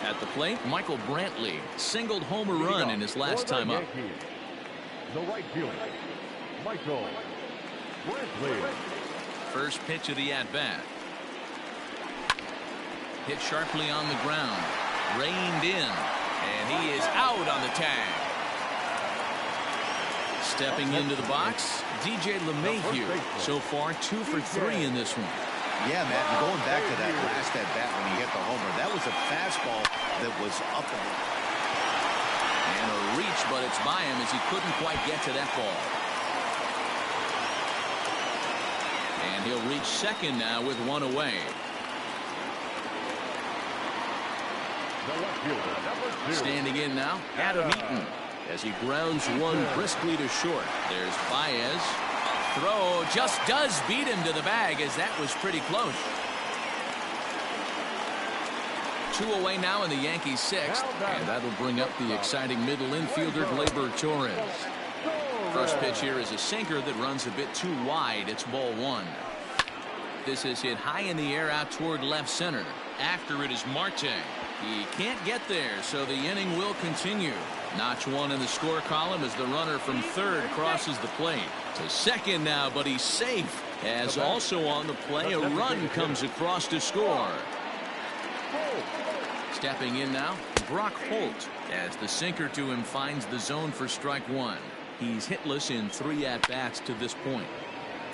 A: At the plate, Michael Brantley singled home a run in his last time up.
B: The right fielder, Michael Brantley.
A: First pitch of the at-bat. Hit sharply on the ground. Reined in. And he is out on the tag. Stepping into the box, DJ LeMahieu. So far, 2 for 3 in this one.
D: Yeah, Matt, and going back to that last at-bat when he hit the homer, that was a fastball that was up
A: and a reach, but it's by him as he couldn't quite get to that ball. And he'll reach second now with 1 away.
B: The left fielder, number 2.
A: Standing in now, Adam Eaton. as he grounds one briskly to short. There's Baez. Throw just does beat him to the bag, as that was pretty close. 2 away now in the Yankees' 6th, and that'll bring up the exciting middle infielder Gleyber Torres. First pitch here is a sinker that runs a bit too wide. It's ball 1. This is hit high in the air out toward left center. After it is Marte. He can't get there, so the inning will continue. Notch 1 in the score column as the runner from third crosses the plate. To second now, but he's safe, as also on the play a run comes across to score. Stepping in now, Brock Holt, as the sinker to him finds the zone for strike 1. He's hitless in 3 at-bats to this point.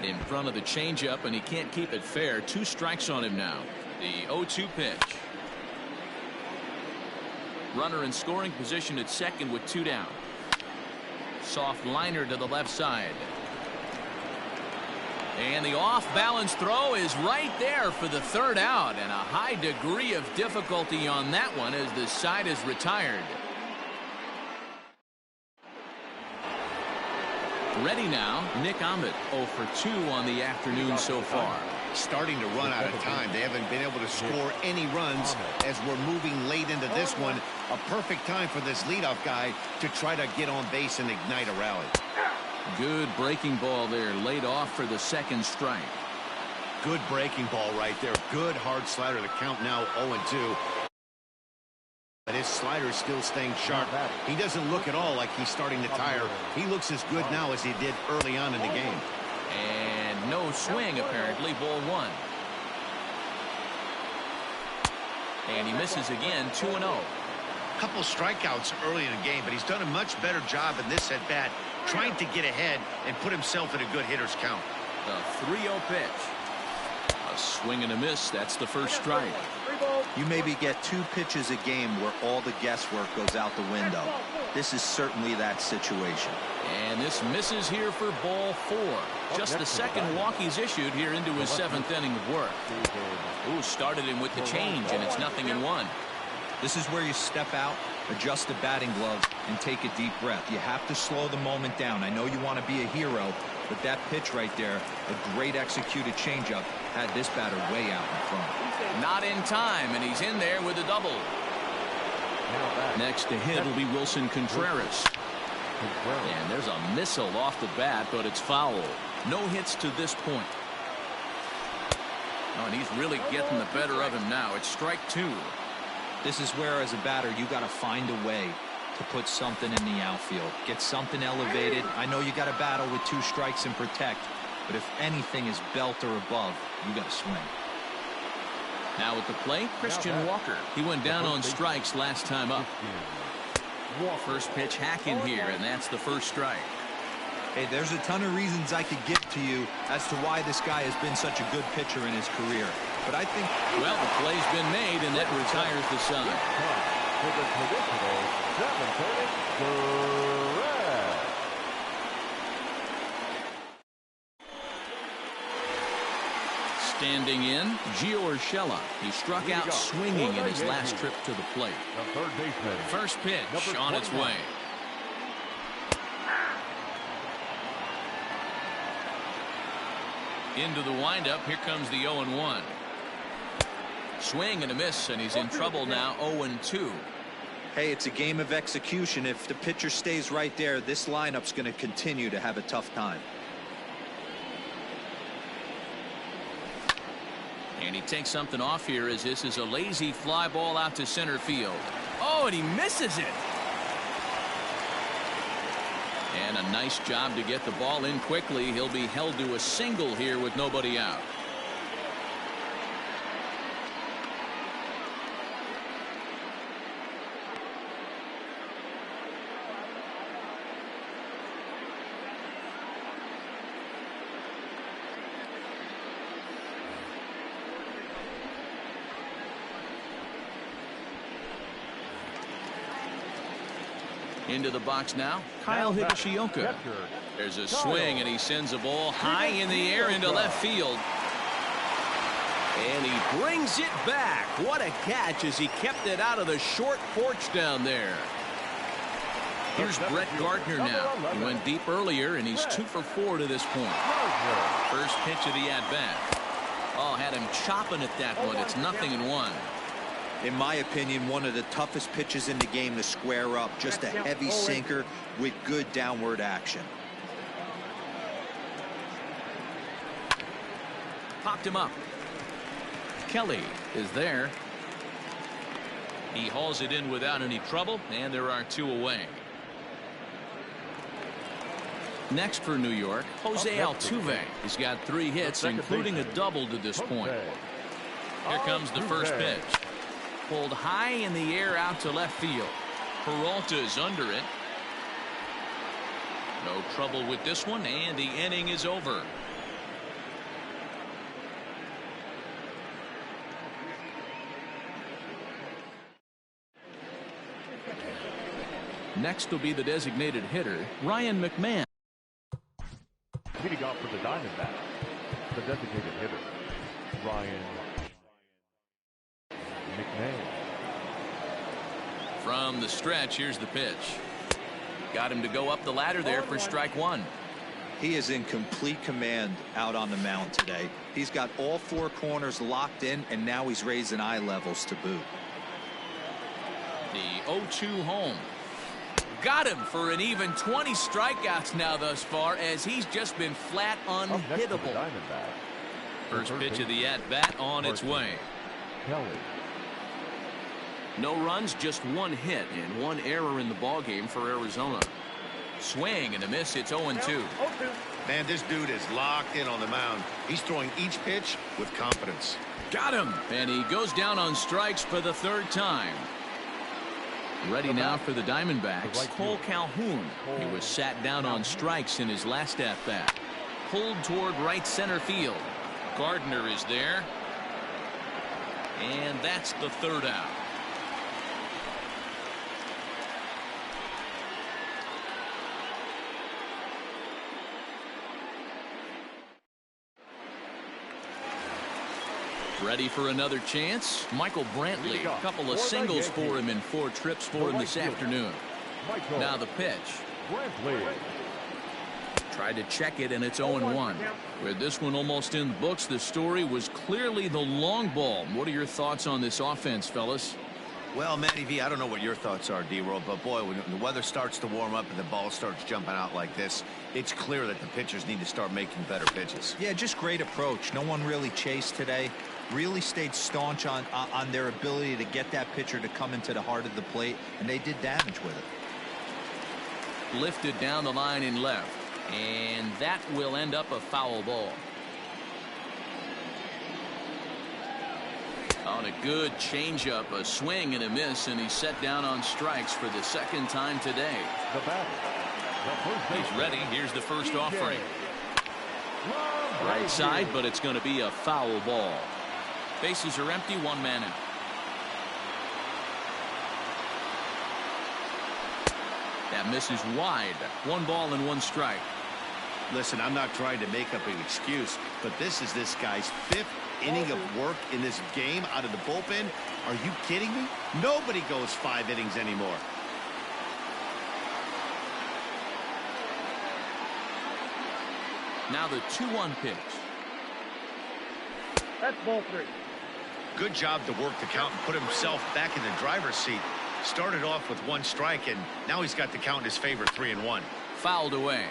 A: In front of the changeup, and he can't keep it fair. 2 strikes on him now. The 0-2 pitch. Runner in scoring position at second with 2 down. Soft liner to the left side. And the off-balance throw is right there for the 3rd out, and a high degree of difficulty on that one as the side is retired. Ready now, Nick Ahmed, 0 for 2 on the afternoon so far.
D: Starting to run out of time. They haven't been able to score any runs as we're moving late into this one. A perfect time for this leadoff guy to try to get on base and ignite a rally.
A: Good breaking ball there, laid off for the 2nd strike.
D: Good breaking ball right there. Good hard slider. The count now 0-2. But his slider is still staying sharp. He doesn't look at all like he's starting to tire. He looks as good now as he did early on in the game.
A: And no swing, apparently. Ball 1. And he misses again, 2-0.
D: Couple strikeouts early in the game, but he's done a much better job in this at bat, trying to get ahead and put himself in a good hitter's count.
A: The 3-0 pitch. A swing and a miss. That's the first strike.
C: You maybe get 2 pitches a game where all the guesswork goes out the window. This is certainly that situation.
A: And this misses here for ball 4. Just the 2nd walk he's issued here into his 7th inning of work. Ooh, started him with the change, and it's 0-1.
C: This is where you step out, adjust the batting gloves, and take a deep breath. You have to slow the moment down. I know you want to be a hero, but that pitch right there, a great executed changeup, had this batter way out in front.
A: Not in time, and he's in there with a double. Next to hit will be Wilson Contreras. And there's a missile off the bat, but it's foul. No hits to this point. Oh, and he's really getting the better of him now. It's strike 2.
C: This is where, as a batter, you got to find a way to put something in the outfield. Get something elevated. I know you got to battle with 2 strikes and protect, but if anything is belt or above, you got to swing.
A: Now at the plate, Christian Walker. He went down on strikes last time up. First pitch hack in here, and that's the first strike.
C: Hey, there's a ton of reasons I could give to you as to why this guy has been such a good pitcher in his career. But I think,
A: well, the play's been made, and that retires the side. Standing in, Gio Urshela. He struck out swinging in his last trip to the plate. First pitch on its way. Into the windup. Here comes the 0-1. Swing and a miss, and he's in trouble now. 0-2.
C: hey, it's a game of execution. If the pitcher stays right there, this lineup's going to continue to have a tough time.
A: And he takes something off here as this is a lazy fly ball out to center field. Oh, and he misses it. And a nice job to get the ball in quickly. He'll be held to a single here with nobody out. Into the box now, Kyle Higashioka. There's a swing, and he sends a ball high in the air into left field. And he brings it back. What a catch as he kept it out of the short porch down there. Here's Brett Gardner now. He went deep earlier, and he's 2 for 4 to this point. First pitch of the at-bat. Oh, had him chopping at that one. It's 0-1.
C: In my opinion, one of the toughest pitches in the game to square up. Just a heavy sinker with good downward action.
A: Popped him up. Kelly is there. He hauls it in without any trouble, and there are 2 away. Next for New York, Jose Altuve. He's got 3 hits, including a double to this point. Here comes the first pitch. Pulled high in the air out to left field. Peralta is under it. No trouble with this one, and the inning is over. Next will be the designated hitter, Ryan McMahon.
B: Leading off for the Diamondbacks, the designated hitter, Ryan McMahon.
A: From the stretch, here's the pitch. Got him to go up the ladder there for strike 1.
C: He is in complete command out on the mound today. He's got all 4 corners locked in, and now he's raising eye levels to boot.
A: The 0-2 home. Got him for an even 20 strikeouts now thus far, as he's just been flat unhittable. First pitch of the at-bat on its way.
B: Kelly.
A: No runs, just 1 hit and 1 error in the ballgame for Arizona. Swing and a miss. It's 0-2.
D: Man, this dude is locked in on the mound. He's throwing each pitch with confidence.
A: Got him, and he goes down on strikes for the 3rd time. Ready now for the Diamondbacks, Cole Calhoun. He was sat down on strikes in his last at-bat. Pulled toward right center field. Gardner is there. And that's the 3rd out. Ready for another chance? Michael Brantley. A couple of singles for him in 4 trips for him this afternoon. Now the pitch.
B: Brantley.
A: Tried to check it, and it's 0-1. With this one almost in the books, the story was clearly the long ball. What are your thoughts on this offense, fellas?
D: Well, Matty V, I don't know what your thoughts are, D-Roll, but boy, when the weather starts to warm up and the ball starts jumping out like this, it's clear that the pitchers need to start making better pitches.
C: Yeah, just great approach. No one really chased today. Really stayed staunch on their ability to get that pitcher to come into the heart of the plate, and they did damage with it.
A: Lifted down the line in left, and that will end up a foul ball. On a good changeup, a swing and a miss, and he's set down on strikes for the 2nd time today.
B: The batter.
A: He's ready. Here's the first offering. Right side, but it's going to be a foul ball. Bases are empty, 1 man out. That misses wide. 1 ball and 1 strike.
D: Listen, I'm not trying to make up an excuse, but this is this guy's 5th inning of work in this game out of the bullpen. Are you kidding me? Nobody goes 5 innings anymore.
A: Now the 2-1 pitch.
E: That's ball 3.
D: Good job to work the count and put himself back in the driver's seat. Started off with 1 strike, and now he's got the count in his favor, 3-1.
A: Fouled away.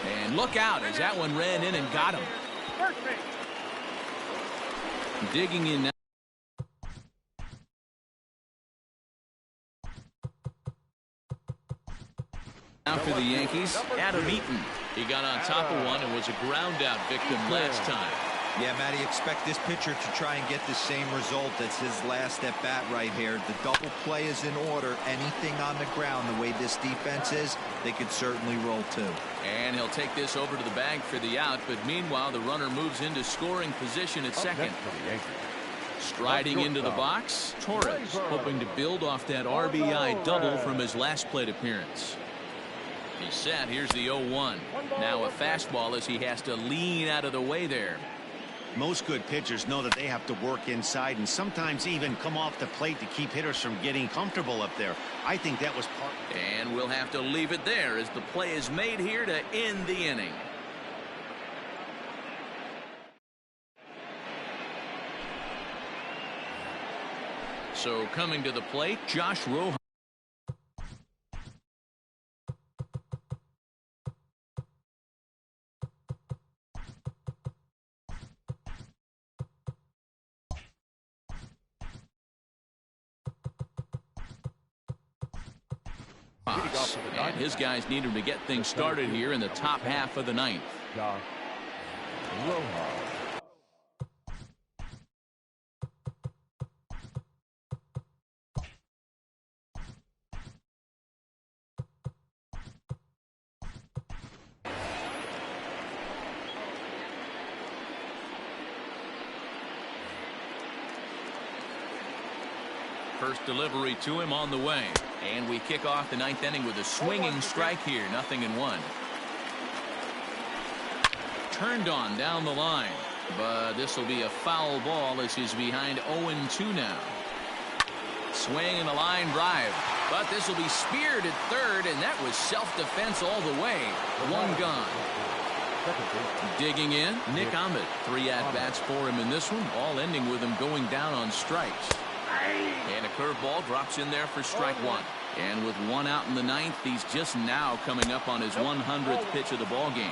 A: And look out as that one ran in and got him.
E: First pitch.
A: Digging in now. Now for the Yankees, Adam Eaton. He got on top of one and was a ground out victim last time.
C: Yeah, Matty, expect this pitcher to try and get the same result as his last at bat right here. The double play is in order. Anything on the ground, the way this defense is, they could certainly roll 2.
A: And he'll take this over to the bag for the out, but meanwhile the runner moves into scoring position at second. Striding into the box, Torres, hoping to build off that RBI double from his last plate appearance. He's set. Here's the 0-1. Now a fastball as he has to lean out of the way there.
D: Most good pitchers know that they have to work inside and sometimes even come off the plate to keep hitters from getting comfortable up there. I think that was part.
A: And we'll have to leave it there as the play is made here to end the inning. So coming to the plate, Josh Rojas. And his guys need him to get things started here in the top half of the ninth.
B: Josh Rojas.
A: First delivery to him on the way. And we kick off the ninth inning with a swinging strike here. 0-1. Turned on down the line. But this will be a foul ball as he's behind 0-2 now. Swing and a line drive. But this will be speared at third, and that was self-defense all the way. One gone. Digging in, Nick Ahmed. 3 at-bats for him in this one, all ending with him going down on strikes. And a curveball drops in there for strike one. And with 1 out in the ninth, he's just now coming up on his 100th pitch of the ball game.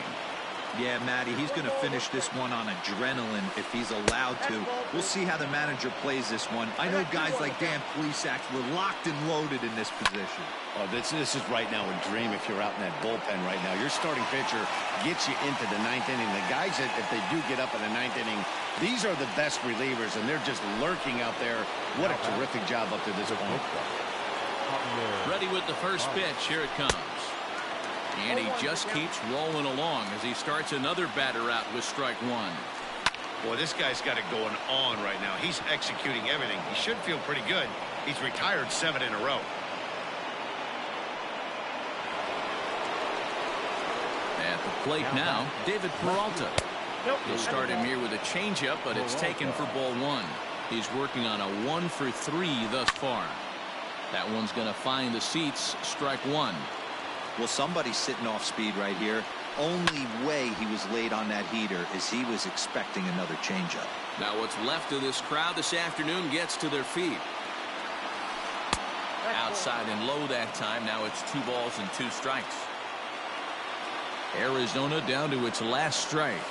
C: Yeah, Matty, he's going to finish this one on adrenaline if he's allowed to. We'll see how the manager plays this one. I know guys like Dan Plesac were locked and loaded in this position.
D: Oh, this is right now a dream if you're out in that bullpen right now. Your starting pitcher gets you into the ninth inning. The guys, that if they do get up in the ninth inning, these are the best relievers, and they're just lurking out there. What a terrific job up to this point.
A: Ready with the first pitch. Here it comes. And he just keeps rolling along as he starts another batter out with strike one.
D: Boy, this guy's got it going on right now. He's executing everything. He should feel pretty good. He's retired 7 in a row.
A: At the plate now, David Peralta. He'll start him here with a changeup, but it's taken for ball one. He's working on a 1 for 3 thus far. That one's going to find the seats. Strike one.
C: Well, somebody's sitting off speed right here. Only way he was late on that heater is he was expecting another changeup.
A: Now what's left of this crowd this afternoon gets to their feet. Outside and low that time. Now it's 2 balls and 2 strikes. Arizona down to its last strike.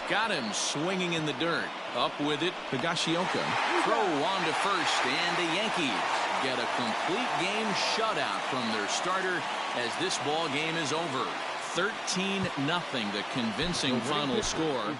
A: Got him swinging in the dirt. Up with it, Higashioka. Throw on to first, and the Yankees get a complete game shutout from their starter as this ball game is over. 13-0, the convincing final score.